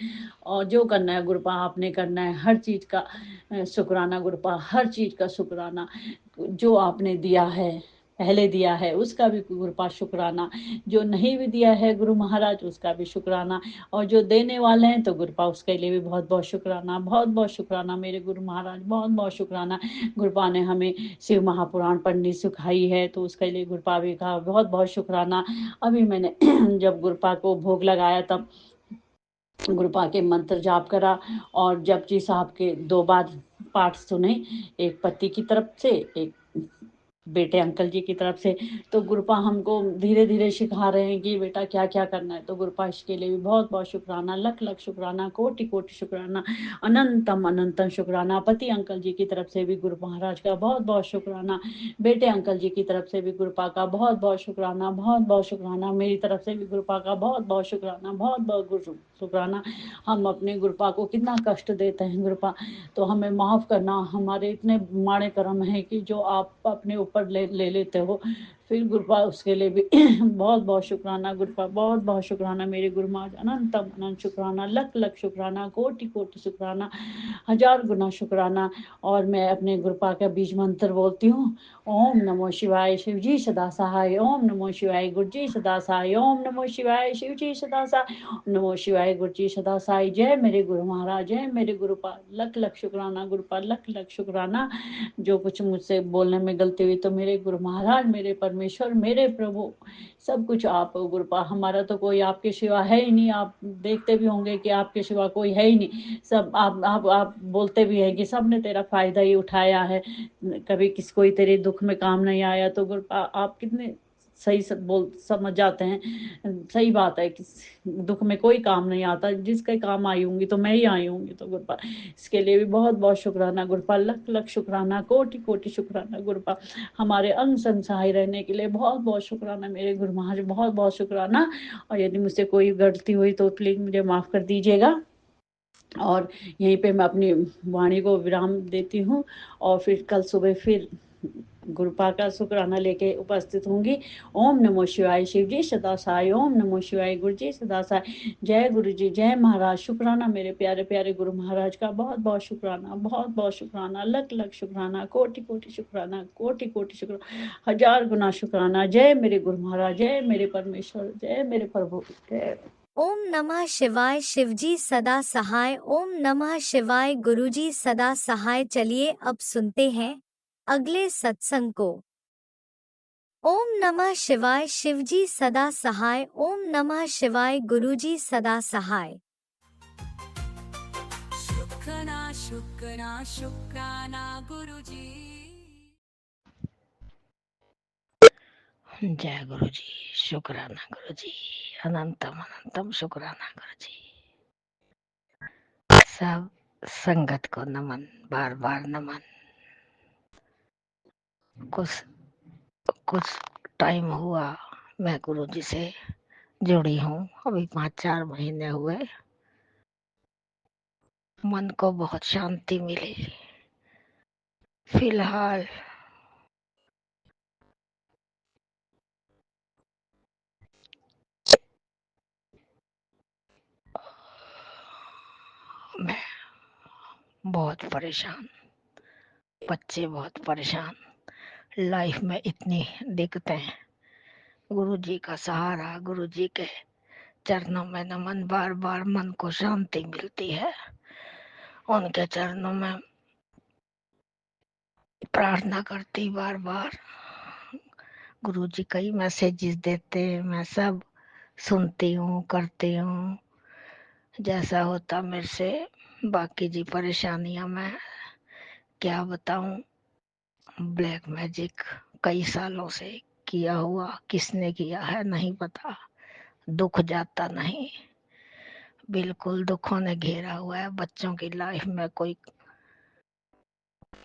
Speaker 4: और जो करना है गुरुपा आपने करना है। हर चीज का शुक्राना गुरुपा, हर चीज का शुक्राना। जो आपने दिया है, पहले दिया है, उसका भी गुरुपा शुक्राना। जो नहीं भी दिया है गुरु महाराज, उसका भी शुक्राना। और जो देने वाले हैं तो गुरुपा उसके लिए भी बहुत बहुत शुक्राना, बहुत बहुत शुक्राना मेरे गुरु महाराज, बहुत बहुत शुक्राना। गुरुपा ने हमें शिव महापुराण पढ़नी सिखाई है, तो उसके लिए गुरुपा भी का बहुत बहुत शुक्राना। अभी मैंने जब गुरुपा को भोग लगाया तब गुरुपा के मंत्र जाप करा और जपजी साहब के 2 बार पाठ सुने, एक पति की तरफ से, एक बेटे अंकल जी की तरफ से। तो गुरुपा हमको धीरे धीरे सिखा रहे हैं कि बेटा क्या क्या करना है। तो गुरुपा इसके लिए भी बहुत बहुत शुक्राना, लख लख शुक्राना, कोटि कोटि शुक्राना, अनंतम अनंतम शुक्राना। पति अंकल जी की तरफ से भी गुरु महाराज का बहुत बहुत शुक्राना, बेटे अंकल जी की तरफ से भी गुरुपा का बहुत बहुत शुक्राना, बहुत बहुत शुक्राना। मेरी तरफ से भी गुरुपा का बहुत बहुत शुक्राना, बहुत बहुत शुक्राना। हम अपने गुरुपा को कितना कष्ट देते हैं गुरुपा, तो हमें माफ़ करना। हमारे इतने माड़े कर्म हैं कि जो आप अपने ऊपर ले लेते हो। फिर गुरुपा उसके लिए भी बहुत बहुत शुक्राना गुरुपा, बहुत बहुत शुक्राना मेरे गुरु महाराज। अनंतम अनंत शुक्राना, लख लख शुक्राना, कोटि कोटि शुक्राना, 1000 गुना शुक्राना। और मैं अपने गुरुपा का बीज मंत्र बोलती हूँ। ओम नमो शिवाय, शिव जी सदा सहाय। ओम नमो शिवाय, गुरु जी सदा सहाय। ओम नमो शिवाय, शिव जी सदा सहाय। ओम नमो शिवाय, गुरु जी सदा सहाय। जय मेरे गुरु महाराज, जय मेरे गुरुपा, लख लख शुक्राना गुरुपा, लख लख शुक्राना। जो कुछ मुझसे बोलने में गलती हुई तो मेरे गुरु महाराज, मेरे परमेश्वर, मेरे प्रभु, सब कुछ आप हो गुरुपा। हमारा तो कोई आपके सिवा है ही नहीं। आप देखते भी होंगे कि आपके सिवा कोई है ही नहीं। सब आप बोलते भी है कि सबने तेरा फायदा ही उठाया है, कभी किसी कोई तेरे दुख में काम नहीं आया। तो गुरुपा आप कितने सही समझ जाते हैं। सही बात है कि दुख में कोई काम नहीं आता, जिसके काम आई होंगी तो मैं ही आई होंगी। तो गुरुपा इसके लिए भी बहुत बहुत शुक्राना गुरुपा, लख लख शुक्राना, कोटि कोटि शुक्राना गुरुपा। हमारे अंग संग सहाय रहने के लिए बहुत बहुत शुक्राना मेरे गुरु महाराज, बहुत बहुत शुक्राना। और यदि मुझसे कोई गलती हुई तो प्लीज मुझे माफ कर दीजिएगा। और यहीं पे मैं अपनी वाणी को विराम देती हूँ और फिर कल सुबह फिर कृपा का शुक्राना लेके उपस्थित होंगी। ओम नमो शिवाय। शिव जी सदा सहाय। ओम नमो शिवाय। गुरु जी सदा सहाय। जय गुरु जी, जय महाराज। शुक्राना मेरे प्यारे प्यारे गुरु महाराज का बहुत बहुत शुक्राना, बहुत बहुत शुक्राना, लख लख शुक्राना, कोटि कोटि शुक्राना, कोटि कोटि शुक्राना, हजार गुना शुक्राना। जय मेरे गुरु महाराज, जय मेरे परमेश्वर, जय मेरे प्रभु, जय।
Speaker 1: ओम नमः शिवाय। शिवजी सदा सहाय। ओम नमः शिवाय। गुरुजी सदा सहाय। चलिए अब सुनते हैं अगले सत्संग को। ओम नमः शिवाय। शिवजी सदा सहाय। ओम नमः शिवाय। गुरुजी सदा सहाय।
Speaker 3: शुक्राना शुक्राना शुक्राना गुरुजी।
Speaker 5: जय गुरु जी। शुक्राना गुरु जी। अनंतम अनंतम शुक्राना गुरु जी। सब संगत को नमन, बार बार नमन। कुछ कुछ टाइम हुआ मैं गुरु जी से जुड़ी हूँ, अभी 5-4 महीने हुए। मन को बहुत शांति मिली। फिलहाल मैं बहुत परेशान, बच्चे बहुत परेशान, लाइफ में इतनी दिक्कतें। गुरु जी का सहारा, गुरु जी के चरणों में नमन, बार बार मन को शांति मिलती है। उनके चरणों में प्रार्थना करती बार बार। गुरु जी कई मैसेजेस देते, मैं सब सुनती हूँ, करती हूँ, जैसा होता मेरे से। बाकी जी परेशानियां मैं क्या बताऊं। ब्लैक मैजिक कई सालों से किया हुआ, किसने किया है नहीं पता। दुख जाता नहीं, बिल्कुल दुखों ने घेरा हुआ है। बच्चों की लाइफ में कोई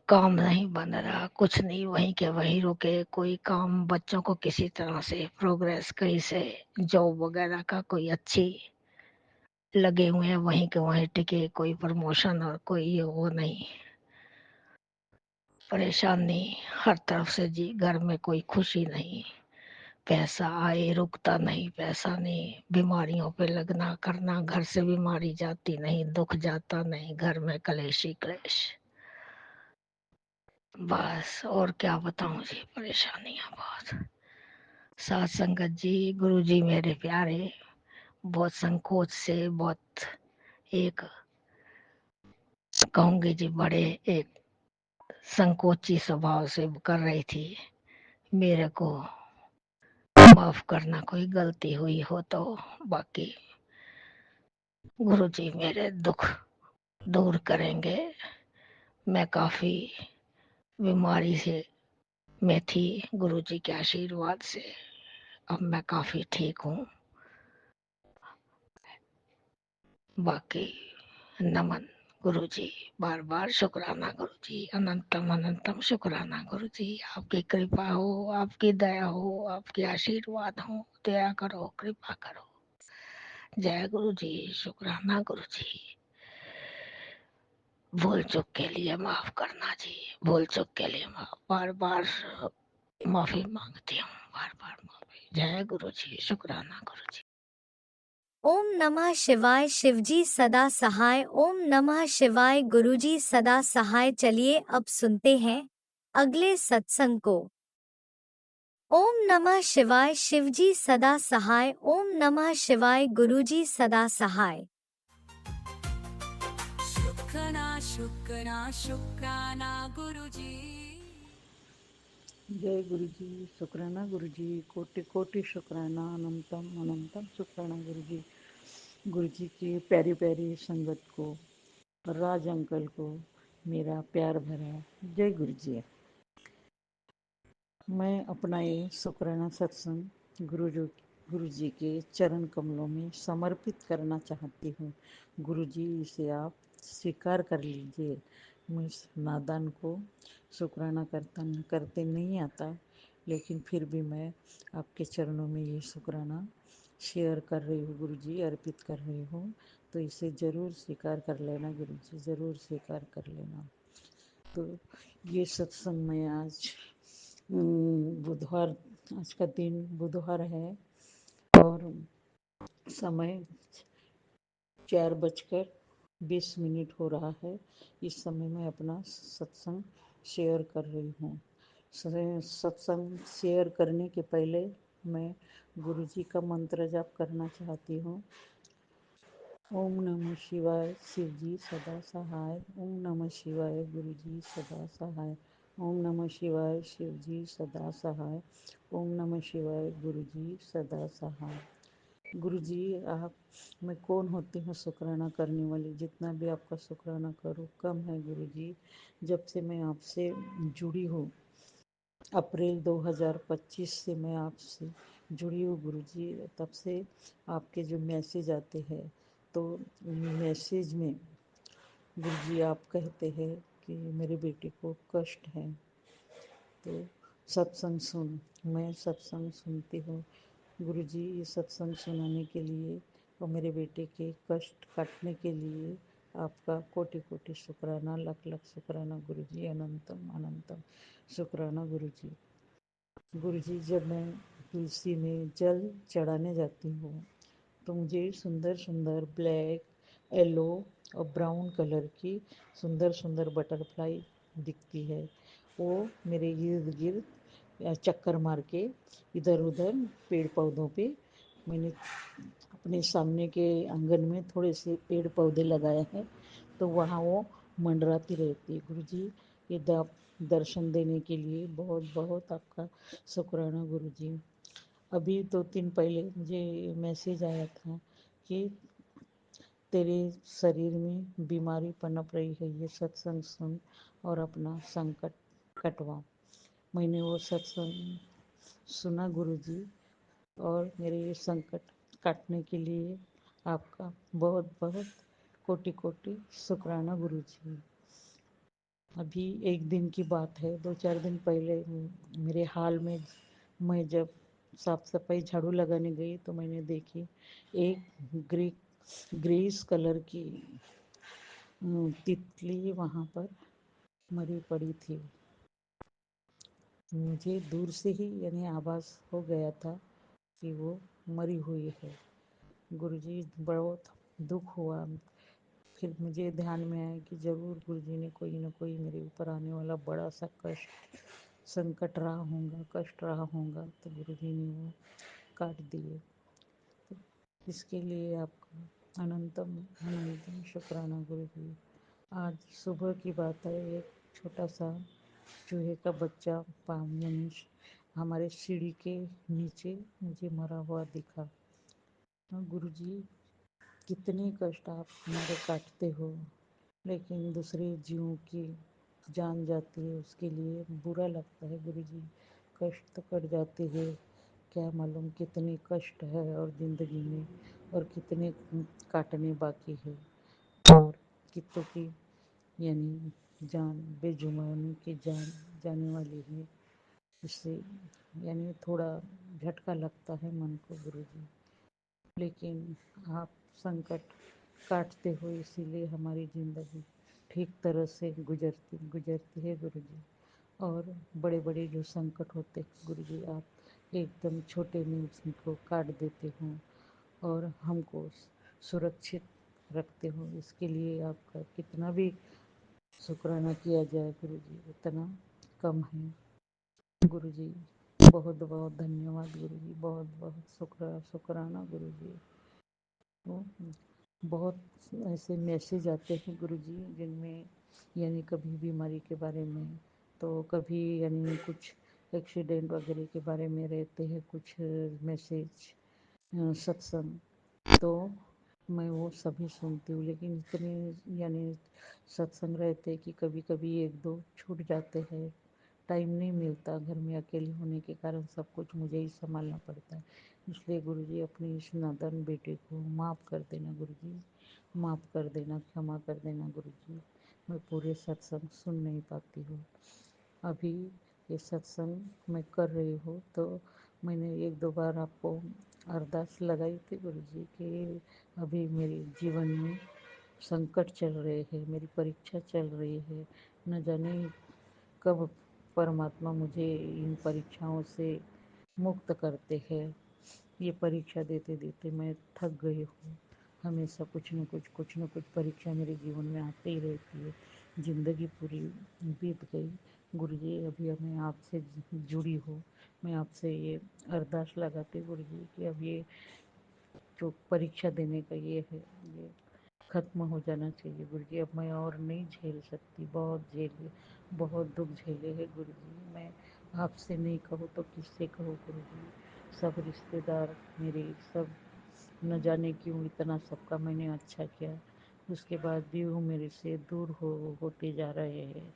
Speaker 5: काम नहीं बन रहा, कुछ नहीं, वहीं के वहीं रुके। कोई काम बच्चों को किसी तरह से प्रोग्रेस, कहीं से जॉब वगैरह का कोई अच्छी लगे हुए हैं, वहीं के वहीं टिके। कोई प्रमोशन और कोई ये वो नहीं। परेशानी हर तरफ से जी। घर में कोई खुशी नहीं, पैसा आए रुकता नहीं, पैसा नहीं, बीमारियों पे लगना करना, घर से बीमारी जाती नहीं, दुख जाता नहीं, घर में कलेश ही कलेश। बस और क्या बताऊं जी, परेशानियां बहुत। साथ संगत जी, गुरु जी मेरे प्यारे, बहुत संकोच से, बहुत एक कहूंगी जी, बड़े एक संकोची स्वभाव से कर रही थी। मेरे को माफ करना कोई गलती हुई हो तो। बाकी गुरु जी मेरे दुख दूर करेंगे। मैं काफी बीमारी से में थी, गुरु जी के आशीर्वाद से अब मैं काफी ठीक हूँ। बाकी नमन गुरु जी, बार बार शुक्राना गुरु जी, अनंतम अनंतम शुक्राना गुरु जी। आपकी कृपा हो, आपकी दया हो, आपके आशीर्वाद हो, दया करो, कृपा करो। जय गुरु जी। शुक्राना गुरु जी। भूल चूक के लिए माफ करना जी, भूल चूक के लिए माफ, बार बार माफी मांगती हूँ, बार बार माफी। जय गुरु जी। शुक्राना गुरु जी।
Speaker 1: ओम नमः शिवाय। शिवजी सदा सहाय। ओम नमः शिवाय। गुरुजी सदा सहाय। चलिए अब सुनते हैं अगले सत्संग को। ओम नमः शिवाय। शिवजी सदा सहाय। ओम नमः शिवाय। गुरुजी सदा सहाय।
Speaker 3: शुक्राना शुक्राना शुक्राना गुरुजी।
Speaker 4: जय गुरु जी। शुक्राना गुरु जी। कोटि कोटि शुक्राना, अनंतम अनंतम शुक्राना गुरु जी। गुरु जी की प्यारी प्यारी संगत को, राज अंकल को मेरा प्यार भरा जय गुरु जी। मैं अपना ये शुक्राना सत्संग गुरु जी के चरण कमलों में समर्पित करना चाहती हूँ। गुरु जी इसे आप स्वीकार कर लीजिए। मैं इस नादान को शुक्राना करते नहीं आता, लेकिन फिर भी मैं आपके चरणों में ये शुक्राना शेयर कर रही हूँ गुरु जी, अर्पित कर रही हूँ। तो इसे ज़रूर स्वीकार कर लेना गुरु जी, ज़रूर स्वीकार कर लेना। तो ये सत्संग मैं आज
Speaker 6: बुधवार, आज का दिन बुधवार है और समय 4:20 हो रहा है। इस समय मैं अपना सत्संग शेयर कर रही हूँ। सत्संग शेयर करने के पहले मैं गुरु जी का मंत्र जाप करना चाहती हूँ। ओम नमः शिवाय, शिव जी सदा सहाय। ओम नमः शिवाय, गुरु जी सदा सहाय। ओम नमः शिवाय, शिव जी सदा सहाय। ओम नमः शिवाय, गुरु जी सदा सहाय। गुरु जी, आप, मैं कौन होती हूँ शुक्राना करने वाली? जितना भी आपका शुक्राना करूँ कम है गुरु जी। जब से मैं आपसे जुड़ी हूँ, अप्रैल 2025 से मैं आपसे जुड़ी हूँ गुरु जी, तब से आपके जो मैसेज आते हैं, तो मैसेज में गुरु जी आप कहते हैं कि मेरे बेटे को कष्ट है, तो सत्संग सुन। मैं सत्संग सुनती हूँ गुरु जी। ये सत्संग सुनाने के लिए और मेरे बेटे के कष्ट काटने के लिए आपका कोटि कोटि शुक्राना, लख लख शुक्राना गुरु जी। अनंतम अनंतम शुक्राना गुरु जी। गुरु जी, जब मैं तुलसी में जल चढ़ाने जाती हूँ तो मुझे सुंदर सुंदर ब्लैक, येलो और ब्राउन कलर की सुंदर सुंदर बटरफ्लाई दिखती है। वो मेरे इर्द गिर्द चक्कर मार के इधर उधर पेड़ पौधों पे, मैंने अपने सामने के आंगन में थोड़े से पेड़ पौधे लगाए हैं, तो वहाँ वो मंडराती रहती है। गुरु जी, ये दर्शन देने के लिए बहुत बहुत आपका शुक्राना गुरु जी। अभी 2 दिन पहले मुझे मैसेज आया था कि तेरे शरीर में बीमारी पनप रही है, ये सत्संग सुन और अपना संकट कटवा। मैंने वो सत्संग सुना गुरु जी, और मेरे ये संकट काटने के लिए आपका बहुत बहुत कोटि कोटि शुक्राना गुरु जी। अभी एक दिन की बात है, 2-4 दिन पहले मेरे हाल में मैं जब साफ सफाई झाड़ू लगाने गई तो मैंने देखी एक ग्रीस कलर की तितली वहाँ पर मरी पड़ी थी। मुझे दूर से ही यानी आभास हो गया था कि वो मरी हुई है। गुरुजी, बहुत दुख हुआ। फिर मुझे ध्यान में आया कि ज़रूर गुरुजी ने कोई ना कोई मेरे ऊपर आने वाला बड़ा सा कष्ट, संकट रहा होगा, कष्ट रहा होगा, तो गुरुजी ने वो काट दिए। तो इसके लिए आपका अनंतम अनंतम शुक्राना गुरुजी। आज सुबह की बात है, एक छोटा सा चूहे का बच्चा यानी हमारे सीढ़ी के नीचे मुझे मरा हुआ दिखा। गुरुजी, कितने कष्ट आप हमारे काटते हो, लेकिन दूसरे जीवों की जान जाती है, उसके लिए बुरा लगता है गुरुजी। कष्ट तो कट जाते हैं, क्या मालूम कितने कष्ट है और ज़िंदगी में, और कितने काटने बाकी है, और कितों की यानी जान, बेजुबानों की जान जाने वाली है। इससे यानी थोड़ा झटका लगता है मन को गुरुजी। लेकिन आप संकट काटते हो, इसीलिए हमारी ज़िंदगी ठीक तरह से गुजरती है गुरुजी। और बड़े बड़े जो संकट होते हैं गुरुजी, आप एकदम छोटे में उसको काट देते हो और हमको सुरक्षित रखते हो। इसके लिए आपका कितना भी शुक्राना किया जाए गुरुजी, उतना कम है गुरुजी। बहुत बहुत धन्यवाद गुरुजी, बहुत बहुत शुक्राना गुरुजी। तो बहुत ऐसे मैसेज आते हैं गुरुजी, जिनमें यानी कभी बीमारी के बारे में, तो कभी यानी कुछ एक्सीडेंट वगैरह के बारे में रहते हैं कुछ मैसेज, सत्संग, तो मैं वो सभी सुनती हूँ। लेकिन इतने यानी सत्संग रहते कि कभी कभी एक दो छूट जाते हैं, टाइम नहीं मिलता, घर में अकेले होने के कारण सब कुछ मुझे ही संभालना पड़ता है। इसलिए गुरुजी, अपने इस नादान बेटे को माफ़ कर देना गुरुजी, माफ़ कर देना, क्षमा कर देना गुरुजी। मैं पूरे सत्संग सुन नहीं पाती हूँ। अभी ये सत्संग मैं कर रही हूँ तो मैंने 1-2 बार आपको अरदास लगाई थी गुरुजी कि अभी मेरे जीवन में संकट चल रहे हैं, मेरी परीक्षा चल रही है, न जाने कब परमात्मा मुझे इन परीक्षाओं से मुक्त करते हैं। ये परीक्षा देते देते मैं थक गई हूँ। हमेशा कुछ न कुछ परीक्षा मेरे जीवन में आते ही रहती है। ज़िंदगी पूरी बीत गई। गुरुजी अभी मैं आपसे जुड़ी हूँ। मैं आपसे ये अरदास लगाती हूँ गुरुजी कि अब ये जो परीक्षा देने का ये है, ये ख़त्म हो जाना चाहिए गुरुजी। अब मैं और नहीं झेल सकती। बहुत दुख झेले है गुरुजी। मैं आपसे नहीं कहूँ तो किससे कहूँ गुरुजी। सब रिश्तेदार मेरे सब न जाने क्यों इतना सबका मैंने अच्छा किया, उसके बाद भी वो मेरे से दूर होते जा रहे हैं।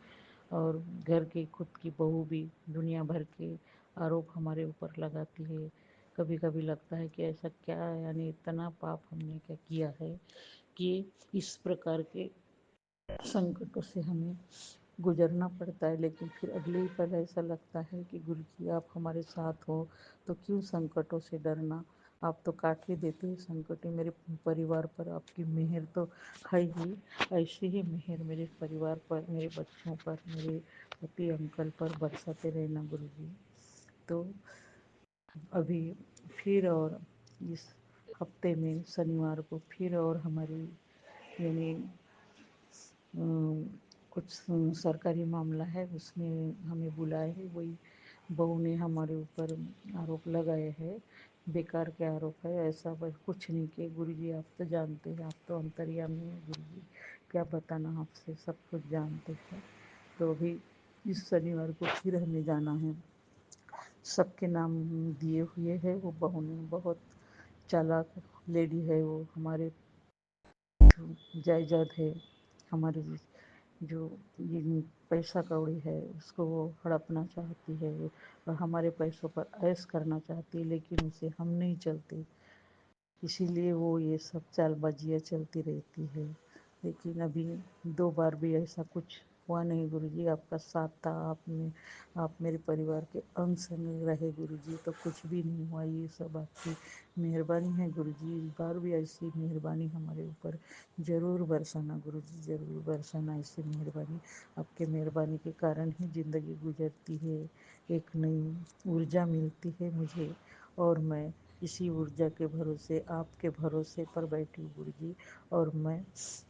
Speaker 6: और घर की खुद की बहू भी दुनिया भर के आरोप हमारे ऊपर लगाती है। कभी कभी लगता है कि ऐसा क्या यानी इतना पाप हमने क्या किया है कि इस प्रकार के संकटों से हमें गुजरना पड़ता है। लेकिन फिर अगले ही पल ऐसा लगता है कि गुरु जी आप हमारे साथ हो तो क्यों संकटों से डरना। आप तो काट ही देते हैं संकट। मेरे परिवार पर आपकी मेहर तो है ही, ऐसी ही मेहर मेरे परिवार पर, मेरे बच्चों पर, मेरे पति अंकल पर बरसाते रहना गुरु जी। तो अभी फिर और इस हफ्ते में शनिवार को फिर और हमारी यानी कुछ सरकारी मामला है, उसमें हमें बुलाए है। वही बहू ने हमारे ऊपर आरोप लगाए हैं, बेकार के आरोप है। ऐसा बस कुछ नहीं किए गुरुजी। आप तो जानते हैं, आप तो अंतर्यामी हैं गुरुजी। क्या बताना, आपसे सब कुछ जानते हैं। तो अभी इस शनिवार को फिर हमें जाना है। सबके नाम दिए हुए हैं। वो बहू ने बहुत चालाक लेडी है। वो हमारे जायदाद है, हमारे जो ये पैसा कौड़ी है उसको वो हड़पना चाहती है और हमारे पैसों पर ऐश करना चाहती है, लेकिन उसे हम नहीं चलते। इसीलिए वो ये सब चालबाजियाँ चलती रहती है। लेकिन अभी 2 बार भी ऐसा कुछ हुआ नहीं गुरुजी। आपका साथ था, आप मेरे परिवार के अंग संग रहे गुरुजी, तो कुछ भी नहीं हुआ। ये सब आपकी मेहरबानी है गुरुजी। इस बार भी ऐसी मेहरबानी हमारे ऊपर ज़रूर बरसाना गुरुजी, ज़रूर बरसाना ऐसी मेहरबानी। आपके मेहरबानी के कारण ही ज़िंदगी गुजरती है। एक नई ऊर्जा मिलती है मुझे और मैं इसी ऊर्जा के भरोसे, आपके भरोसे पर बैठी हूँ गुरुजी। और मैं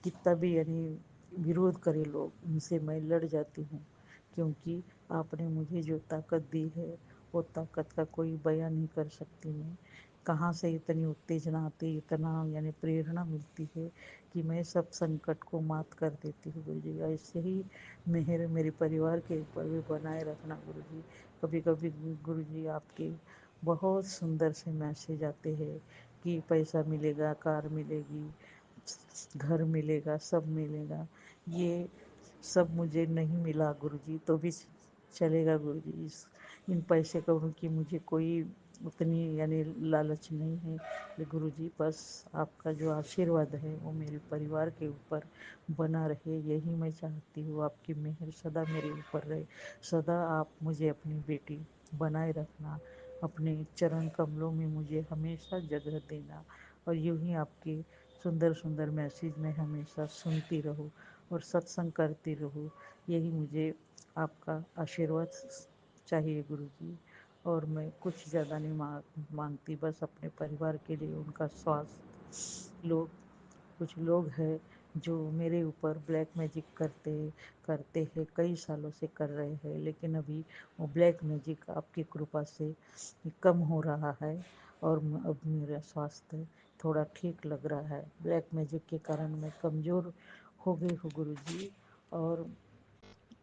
Speaker 6: कितना भी यानी विरोध करे लोग, उनसे मैं लड़ जाती हूँ, क्योंकि आपने मुझे जो ताकत दी है वो ताकत का कोई बयान नहीं कर सकती मैं। कहाँ से इतनी उत्तेजना आती, इतना यानी प्रेरणा मिलती है कि मैं सब संकट को मात कर देती हूँ गुरुजी। ऐसे ही मेहर मेरे परिवार के ऊपर भी बनाए रखना गुरुजी। कभी कभी गुरुजी आपके बहुत सुंदर से मैसेज आते हैं कि पैसा मिलेगा, कार मिलेगी, घर मिलेगा, सब मिलेगा। ये सब मुझे नहीं मिला गुरुजी तो भी चलेगा गुरुजी। इन पैसे का उनकी मुझे कोई उतनी यानी लालच नहीं है गुरुजी। बस आपका जो आशीर्वाद है वो मेरे परिवार के ऊपर बना रहे, यही मैं चाहती हूँ। आपकी मेहर सदा मेरे ऊपर रहे। सदा आप मुझे अपनी बेटी बनाए रखना, अपने चरण कमलों में मुझे हमेशा जगह देना। और यूं ही आपके सुंदर सुंदर मैसेज मैं हमेशा सुनती रहूं और सत्संग करती रहूं। यही मुझे आपका आशीर्वाद चाहिए गुरुजी। और मैं कुछ ज़्यादा नहीं मांगती, बस अपने परिवार के लिए उनका स्वास्थ्य। कुछ लोग हैं जो मेरे ऊपर ब्लैक मैजिक करते हैं, कई सालों से कर रहे हैं, लेकिन अभी वो ब्लैक मैजिक आपकी कृपा से कम हो रहा है और अब मेरा स्वास्थ्य थोड़ा ठीक लग रहा है। ब्लैक मैजिक के कारण मैं कमज़ोर हो गई हूँ गुरुजी। और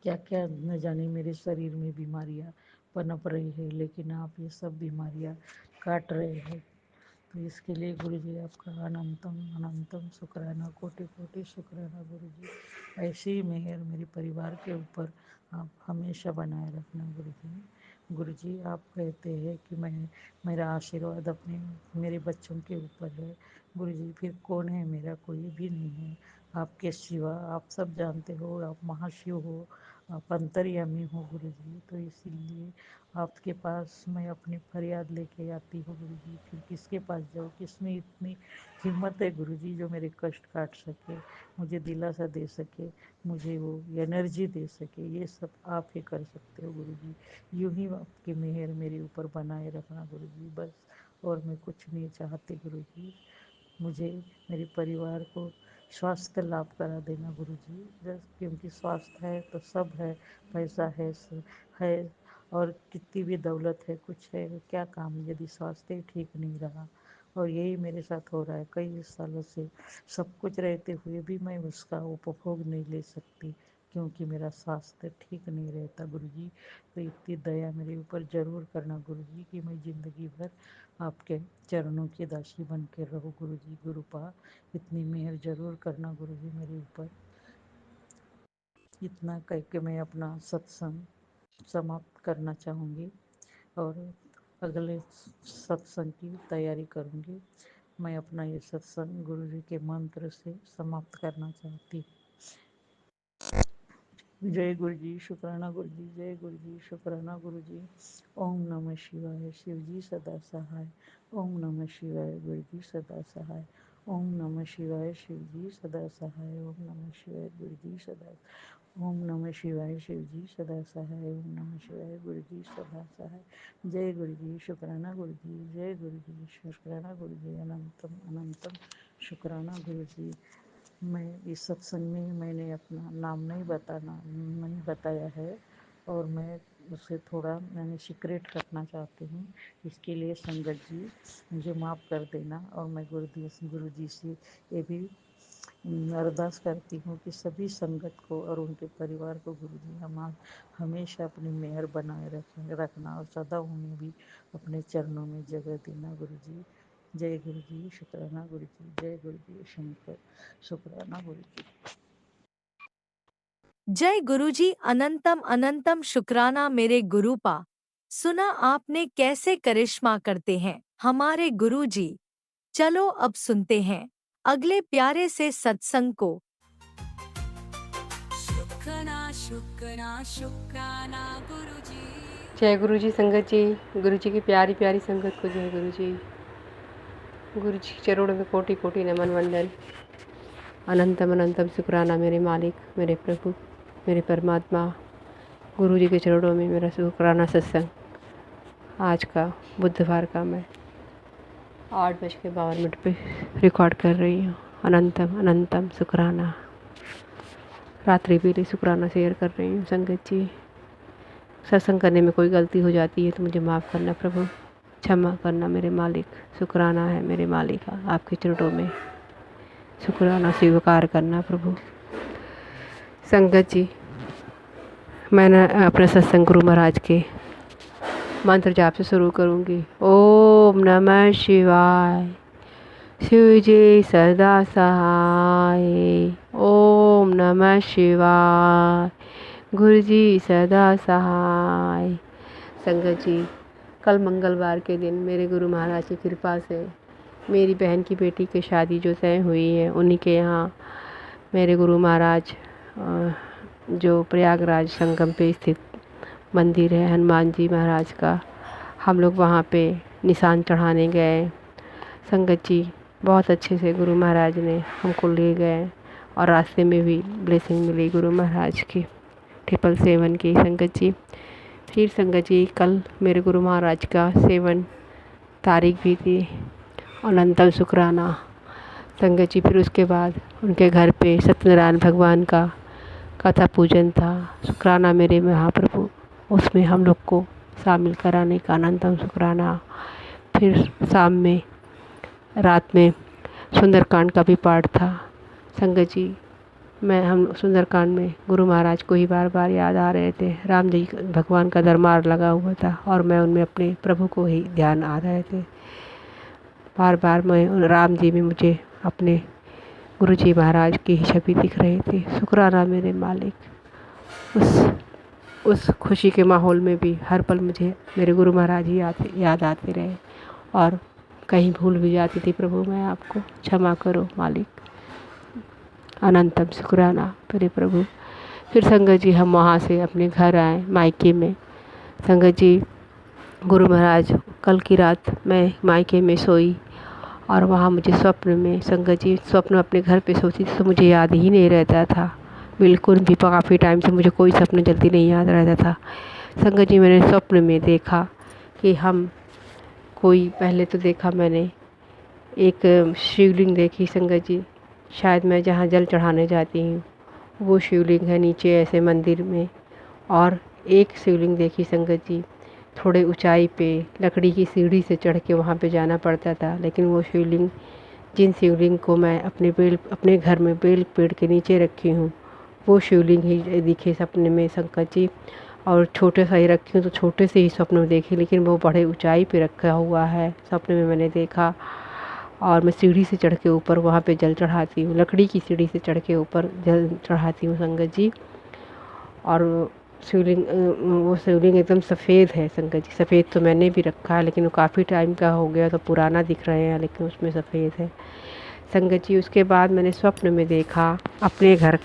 Speaker 6: क्या क्या न जाने मेरे शरीर में बीमारियाँ पनप रही है, लेकिन आप ये सब बीमारियाँ काट रहे हैं। तो इसके लिए गुरुजी आपका अनंतम अनंतम शुक्राना, कोटि कोटि शुक्राना गुरुजी। ऐसी ही मेहर मेरे परिवार के ऊपर आप हमेशा बनाए रखना गुरुजी। गुरुजी आप कहते हैं कि मेरा आशीर्वाद अपने मेरे बच्चों के ऊपर है गुरुजी। फिर कौन है मेरा, कोई भी नहीं है। आपके सिवा आप सब जानते हो, आप महाशिव हो, आप अंतर्यामी हो गुरु जी। तो इसीलिए आपके पास मैं अपनी फरियाद लेके आती हूँ गुरु जी। फिर किसके पास जाऊँ, किसमें इतनी हिम्मत है गुरु जी जो मेरे कष्ट काट सके, मुझे दिलासा दे सके, मुझे वो एनर्जी दे सके। ये सब आप ही कर सकते हो गुरु जी। यूं ही आपकी मेहर मेरे ऊपर बनाए रखना गुरु जी, बस। और मैं कुछ नहीं चाहती गुरु जी। मुझे मेरे परिवार को स्वास्थ्य लाभ करा देना गुरु जी, क्योंकि स्वास्थ्य है तो सब है, पैसा है और कितनी भी दौलत है, कुछ है, क्या काम यदि स्वास्थ्य ही ठीक नहीं रहा। और यही मेरे साथ हो रहा है कई सालों से। सब कुछ रहते हुए भी मैं उसका उपभोग नहीं ले सकती, क्योंकि मेरा स्वास्थ्य ठीक नहीं रहता गुरु जी। तो इतनी दया मेरे ऊपर ज़रूर करना गुरु जी कि मैं ज़िंदगी भर आपके चरणों की दासी बन के रहूँ गुरु जी। गुरुपा इतनी मेहर ज़रूर करना गुरु जी मेरे ऊपर। इतना कह के मैं अपना सत्संग समाप्त करना चाहूँगी और अगले सत्संग की तैयारी करूँगी। मैं अपना ये सत्संग गुरु जी के मंत्र से समाप्त करना चाहती हूँ। जय गुरु जी, शुक्राना गुरु जी, जय गुरु जी, शुक्राना गुरु जी। ओम नमः शिवाय, शिव जी सदा सहाय। ओम नमः शिवाय, गुरु जी सदा सहाय। ओम नमः शिवाय, शिव जी सदा सहाय। ओम नमः शिवाय, गुरु जी सदा। ओम नमः शिवाय, शिव जी सदा सहाय। ओम नमः शिवाय, गुरु जी सदा सहाय। जय गुरु जी, शुक्राना गुरु जी, जय गुरु जी, शुक्राना गुरु जी। अनंतम अनंतम शुक्राना गुरु जी। मैं इस सत्संग में मैंने अपना नाम नहीं बताया है, और मैं उसे थोड़ा मैंने सीक्रेट रखना चाहती हूँ। इसके लिए संगत जी मुझे माफ़ कर देना। और मैं गुरु जी से ये भी अरदास करती हूँ कि सभी संगत को और उनके परिवार को गुरु जी हमेशा अपनी मेहर बनाए रखना, और सदा उन्हें भी अपने चरणों में जगह देना गुरु जी। जय गुरु जी, शुक्राना गुरु जी, जय गुरु जी, शंकर शुक्राना गुरु जी।
Speaker 1: जय गुरुजी, अनंतम अनंतम शुक्राना मेरे गुरुपा। सुना आपने कैसे करिश्मा करते हैं हमारे गुरुजी। चलो अब सुनते हैं अगले प्यारे से सत्संग को।
Speaker 3: शुक्राना शुक्राना शुक्राना गुरुजी।
Speaker 7: जय गुरु जी संगत जी, गुरु जी की प्यारी प्यारी संगत को जय गुरु जी। गुरु जी के चरणों में कोटि कोटि नमन वंदन। अनंतम अनंतम शुक्राना मेरे मालिक, मेरे प्रभु, मेरे परमात्मा। गुरु जी के चरणों में मेरा शुक्राना सत्संग आज का बुधवार का मैं 8:52 पे रिकॉर्ड कर रही हूँ। अनंतम अनंतम शुक्राना। रात्रि भी शुक्राना शेयर कर रही हूँ संगत जी। सत्संग करने में कोई गलती हो जाती है तो मुझे माफ़ करना प्रभु, क्षमा करना मेरे मालिक। शुक्राना है मेरे मालिक, आपके चरणों में शुक्राना स्वीकार करना प्रभु। संगत जी, मैंने अपने सत्संग गुरु महाराज के मंत्र जाप से शुरू करूँगी। ओम नमः शिवाय, शिव जी सदा सहाय। ओम नमः शिवाय, गुरु जी सदा सहाय। संगत जी, कल मंगलवार के दिन मेरे गुरु महाराज की कृपा से मेरी बहन की बेटी की शादी जो तय हुई है, उन्हीं के यहाँ मेरे गुरु महाराज जो प्रयागराज संगम पे स्थित मंदिर है हनुमान जी महाराज का, हम लोग वहाँ पे निशान चढ़ाने गए। संगत जी, बहुत अच्छे से गुरु महाराज ने हमको ले गए और रास्ते में भी ब्लेसिंग मिली गुरु महाराज की 777 की। संगत जी, फिर संगत जी, कल मेरे गुरु महाराज का 7 तारीख भी थी। अनंतम शुक्राना संगत जी। फिर उसके बाद उनके घर पे सत्यनारायण भगवान का कथा पूजन था। शुक्राना मेरे महाप्रभु, उसमें हम लोग को शामिल कराने का अनंतम शुक्राना। फिर शाम में रात में सुंदरकांड का भी पाठ था। संगत जी, हम सुंदरकांड में गुरु महाराज को ही बार बार याद आ रहे थे। राम जी भगवान का दरबार लगा हुआ था और मैं उनमें अपने प्रभु को ही ध्यान आ रहे थे। बार बार मैं राम जी में मुझे अपने गुरु जी महाराज की ही छवि दिख रही थी। शुक्राना मेरे मालिक। उस खुशी के माहौल में भी हर पल मुझे मेरे गुरु महाराज ही याद आते रहे, और कहीं भूल भी जाती थी प्रभु, मैं आपको क्षमा करो मालिक। अनंतम शुक्राना मेरे प्रभु। फिर संगत जी हम वहाँ से अपने घर आए मायके में। संगत जी गुरु महाराज कल की रात मैं मायके में सोई और वहाँ मुझे स्वप्न में संगत जी स्वप्न अपने घर पे सोती थी तो मुझे याद ही नहीं रहता था बिल्कुल भी। काफ़ी टाइम से मुझे कोई सपना जल्दी नहीं याद रहता था। संगत जी मैंने स्वप्न में देखा कि हम कोई पहले तो देखा मैंने एक शिवलिंग देखी संगत जी, शायद मैं जहाँ जल चढ़ाने जाती हूँ वो शिवलिंग है नीचे ऐसे मंदिर में। और एक शिवलिंग देखी संगत जी थोड़े ऊंचाई पे लकड़ी की सीढ़ी से चढ़ के वहाँ पे जाना पड़ता था, लेकिन वो शिवलिंग जिन शिवलिंग को मैं अपने घर में बेल पेड़ के नीचे रखी हूँ वो शिवलिंग ही दिखे सपने में संगत जी। और छोटे सा ही रखी हूँ तो छोटे से ही स्वप्न में देखी, लेकिन वो बड़े ऊंचाई पे रखा हुआ है सपने में मैंने देखा। और मैं सीढ़ी से चढ़ के ऊपर वहाँ पे जल चढ़ाती हूँ, लकड़ी की सीढ़ी से चढ़ के ऊपर जल चढ़ाती हूँ संगत जी। और शिवलिंग वो शिवलिंग एकदम सफ़ेद है संगत जी। सफ़ेद तो मैंने भी रखा है लेकिन वो काफ़ी टाइम का हो गया तो पुराना दिख रहे हैं, लेकिन उसमें सफ़ेद है संगत जी। उसके बाद मैंने स्वप्न में देखा अपने घर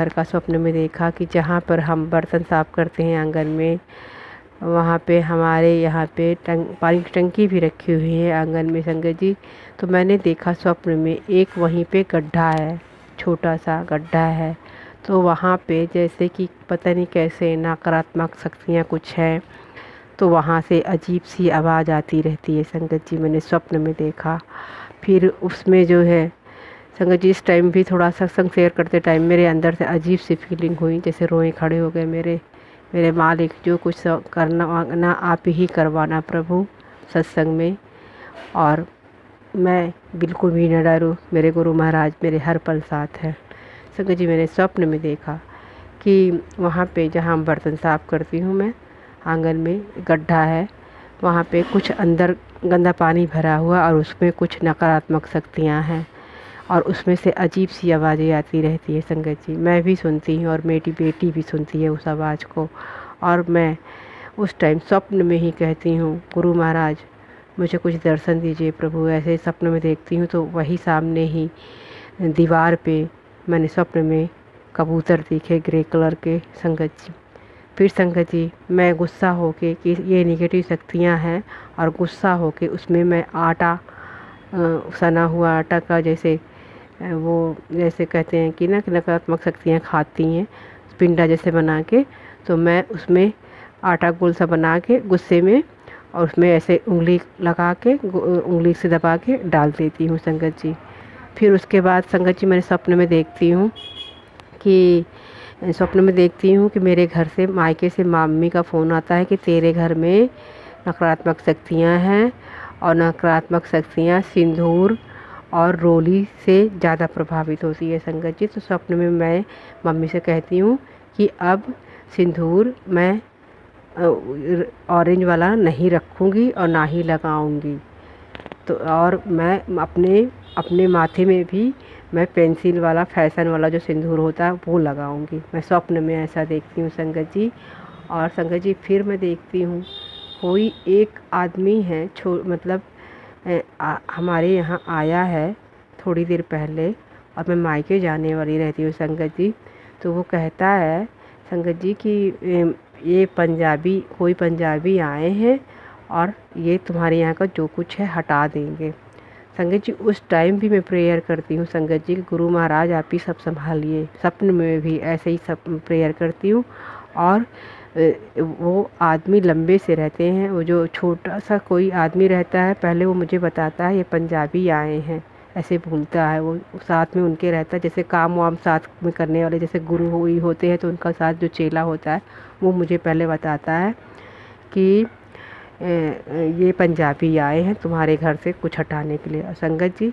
Speaker 7: का स्वप्न में देखा कि जहाँ पर हम बर्तन साफ़ करते हैं आंगन में, वहाँ पे हमारे यहाँ पे पानी की टंकी भी रखी हुई है आंगन में संगत जी। तो मैंने देखा स्वप्न में एक वहीं पे गड्ढा है, छोटा सा गड्ढा है। तो वहाँ पे जैसे कि पता नहीं कैसे नकारात्मक शक्तियाँ कुछ हैं, तो वहाँ से अजीब सी आवाज़ आती रहती है संगत जी, मैंने स्वप्न में देखा। फिर उसमें जो है संगत जी इस टाइम भी थोड़ा सत्संग शेयर करते टाइम मेरे अंदर से अजीब सी फीलिंग हुई, जैसे रोए खड़े हो गए मेरे मालिक, जो कुछ करना आप ही करवाना प्रभु सत्संग में। और मैं बिल्कुल भी न डरूँ, मेरे गुरु महाराज मेरे हर पल साथ हैं संगत जी। मैंने स्वप्न में देखा कि वहाँ पे जहाँ बर्तन साफ़ करती हूँ मैं आंगन में गड्ढा है, वहाँ पे कुछ अंदर गंदा पानी भरा हुआ और उसमें कुछ नकारात्मक शक्तियाँ हैं और उसमें से अजीब सी आवाज़ें आती रहती है संगत जी। मैं भी सुनती हूँ और मेरी बेटी भी सुनती है उस आवाज़ को। और मैं उस टाइम स्वप्न में ही कहती हूँ गुरु महाराज मुझे कुछ दर्शन दीजिए प्रभु। ऐसे सपने में देखती हूँ तो वही सामने ही दीवार पे मैंने स्वप्न में कबूतर दिखे ग्रे कलर के संगत जी। फिर संगत जी मैं गुस्सा होके कि ये नेगेटिव शक्तियाँ हैं और गुस्सा होके उसमें मैं आटा सना हुआ आटा का जैसे वो जैसे कहते हैं कि नकारात्मक शक्तियाँ खाती हैं पिंडा जैसे बना के, तो मैं उसमें आटा गोल सा बना के गुस्से में और उसमें ऐसे उंगली लगा के उंगली से दबा के डाल देती हूँ संगत जी। फिर उसके बाद संगत जी मैंने स्वप्न में देखती हूँ कि मेरे घर से मायके से मम्मी का फ़ोन आता है कि तेरे घर में नकारात्मक शक्तियाँ हैं और नकारात्मक शक्तियाँ सिंदूर और रोली से ज़्यादा प्रभावित होती है संगत जी। तो स्वप्न में मैं मम्मी से कहती हूँ कि अब सिंदूर मैं ऑरेंज वाला नहीं रखूँगी और ना ही लगाऊँगी, तो और मैं अपने माथे में भी मैं पेंसिल वाला फैशन वाला जो सिंदूर होता है वो लगाऊंगी। मैं स्वप्न में ऐसा देखती हूँ संगत जी। और संगत जी फिर मैं देखती हूँ कोई एक आदमी है हमारे यहाँ आया है थोड़ी देर पहले और मैं मायके जाने वाली रहती हूँ संगत जी। तो वो कहता है संगत जी कि ये कोई पंजाबी आए हैं और ये तुम्हारे यहाँ का जो कुछ है हटा देंगे। संगत जी उस टाइम भी मैं प्रेयर करती हूँ संगत जी कि गुरु महाराज आप ही सब संभालिए। सपन में भी ऐसे ही सब प्रेयर करती हूँ। और वो आदमी लंबे से रहते हैं, वो जो छोटा सा कोई आदमी रहता है पहले वो मुझे बताता है ये पंजाबी आए हैं, ऐसे बोलता है वो, साथ में उनके रहता है जैसे काम वाम साथ में करने वाले जैसे गुरु हुई होते हैं तो उनका साथ जो चेला होता है वो मुझे पहले बताता है कि ये पंजाबी आए हैं तुम्हारे घर से कुछ हटाने के लिए। और संगत जी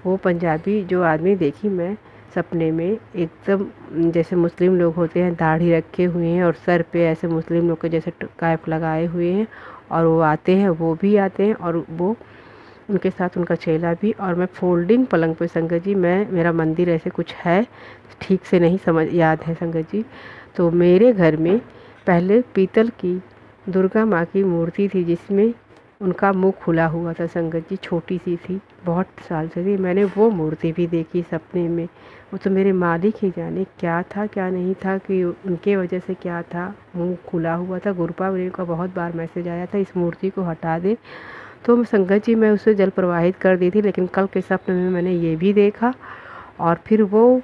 Speaker 7: वो पंजाबी जो आदमी देखी मैं सपने में एकदम जैसे मुस्लिम लोग होते हैं दाढ़ी रखे हुए हैं और सर पे ऐसे मुस्लिम लोग के जैसे कैप लगाए हुए हैं और वो आते हैं और वो उनके साथ उनका चेला भी। और मैं फोल्डिंग पलंग पे संगत जी मेरा मंदिर ऐसे कुछ है ठीक से नहीं याद है संगत जी। तो मेरे घर में पहले पीतल की दुर्गा माँ की मूर्ति थी जिसमें उनका मुंह खुला हुआ था संगत जी, छोटी सी थी, बहुत साल से थी। मैंने वो मूर्ति भी देखी सपने में। वो तो मेरे मालिक ही जाने क्या था क्या नहीं था, कि उनके वजह से क्या था, मुंह खुला हुआ था। गुरुपा का बहुत बार मैसेज आया था इस मूर्ति को हटा दे, तो संगत जी मैं उसे जल प्रवाहित कर दी थी। लेकिन कल के सपने में मैंने ये भी देखा, और फिर वो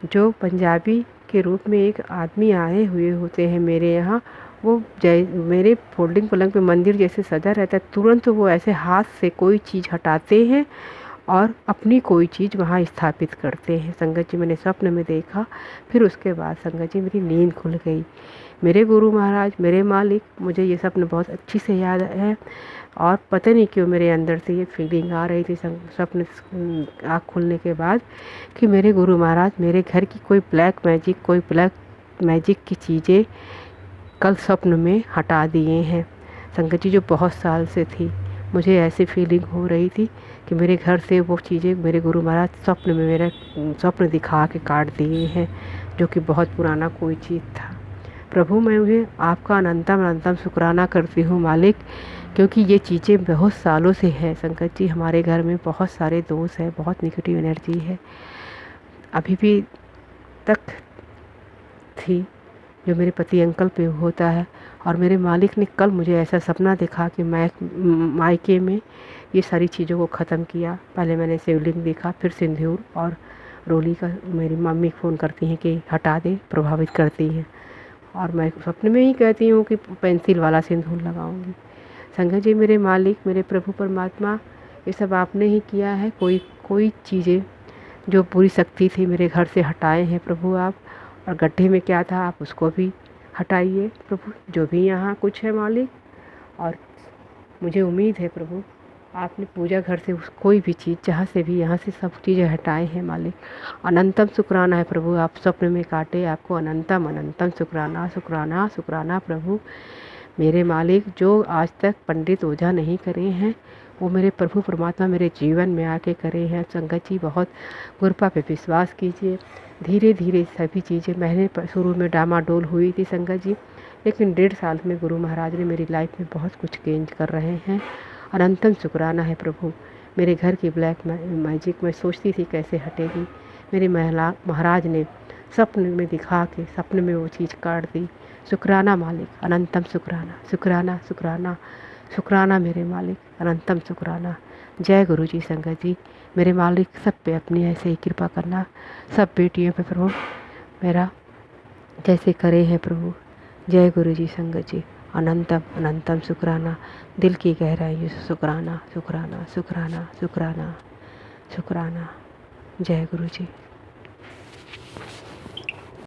Speaker 7: जो पंजाबी के रूप में एक आदमी आए हुए होते हैं मेरे यहाँ, वो मेरे फोल्डिंग पलंग पे मंदिर जैसे सजा रहता है, तुरंत वो ऐसे हाथ से कोई चीज़ हटाते हैं और अपनी कोई चीज़ वहाँ स्थापित करते हैं। संगत जी मैंने स्वप्न में देखा। फिर उसके बाद संगत जी मेरी नींद खुल गई। मेरे गुरु महाराज, मेरे मालिक, मुझे ये सपन बहुत अच्छी से याद है, और पता नहीं क्यों मेरे अंदर से ये फीलिंग आ रही थी सपने आँख खुलने के बाद, कि मेरे गुरु महाराज मेरे घर की कोई ब्लैक मैजिक की चीज़ें कल स्वप्न में हटा दिए हैं। संगत जी जो बहुत साल से थी, मुझे ऐसी फीलिंग हो रही थी कि मेरे घर से वो चीज़ें मेरे गुरु महाराज स्वप्न में मेरा स्वप्न दिखा के काट दिए हैं, जो कि बहुत पुराना कोई चीज़ था। प्रभु मैं मुझे आपका अनंतम शुक्राना करती हूँ मालिक, क्योंकि ये चीज़ें बहुत सालों से है। संगत जी हमारे घर में बहुत सारे दोष हैं, बहुत नेगेटिव एनर्जी है, अभी भी तक थी, जो मेरे पति अंकल पे होता है। और मेरे मालिक ने कल मुझे ऐसा सपना दिखा कि मैं मायके में ये सारी चीज़ों को ख़त्म किया। पहले मैंने शिवलिंग देखा, फिर सिंदूर और रोली का मेरी मम्मी फ़ोन करती हैं कि हटा दे, प्रभावित करती हैं, और मैं सपने में ही कहती हूँ कि पेंसिल वाला सिंदूर लगाऊंगी। संगत जी मेरे मालिक, मेरे प्रभु परमात्मा, ये सब आपने ही किया है। कोई चीज़ें जो बुरी शक्ति थी मेरे घर से हटाए हैं प्रभु आप, और गड्ढे में क्या था आप उसको भी हटाइए प्रभु, जो भी यहाँ कुछ है मालिक। और मुझे उम्मीद है प्रभु आपने पूजा घर से कोई भी चीज़ जहाँ से भी यहाँ से सब चीज़ें हटाए हैं मालिक। अनंतम शुक्राना है प्रभु, आप स्वप्न में काटे, आपको अनंतम शुक्राना शुक्राना शुक्राना प्रभु। मेरे मालिक जो आज तक पंडित ओझा नहीं करे हैं, वो मेरे प्रभु परमात्मा मेरे जीवन में आके करे हैं। संगत जी बहुत कृपा पे विश्वास कीजिए। धीरे धीरे सभी चीज़ें, मैंने शुरू में डामाडोल हुई थी संगत जी, लेकिन 1.5 साल में गुरु महाराज ने मेरी लाइफ में बहुत कुछ चेंज कर रहे हैं। अनंतम शुक्राना है प्रभु। मेरे घर की ब्लैक मैजिक मैं सोचती थी कैसे हटेगी, मेरे महाराज ने सपने में दिखा के सपने में वो चीज़ काट दी। शुक्राना मालिक, अनंतम शुक्राना शुक्राना शुक्राना शुक्राना मेरे मालिक, अनंतम शुक्राना। जय गुरु जी। संगत जी मेरे मालिक सब पे अपनी ऐसे ही कृपा करना, सब बेटियों पे प्रभु मेरा जैसे करे हैं प्रभु। जय गुरु जी। संगत जी अनंतम शुक्राना, दिल की गहराई से शुक्राना शुक्राना शुक्राना शुक्राना शुक्राना। जय गुरु जी।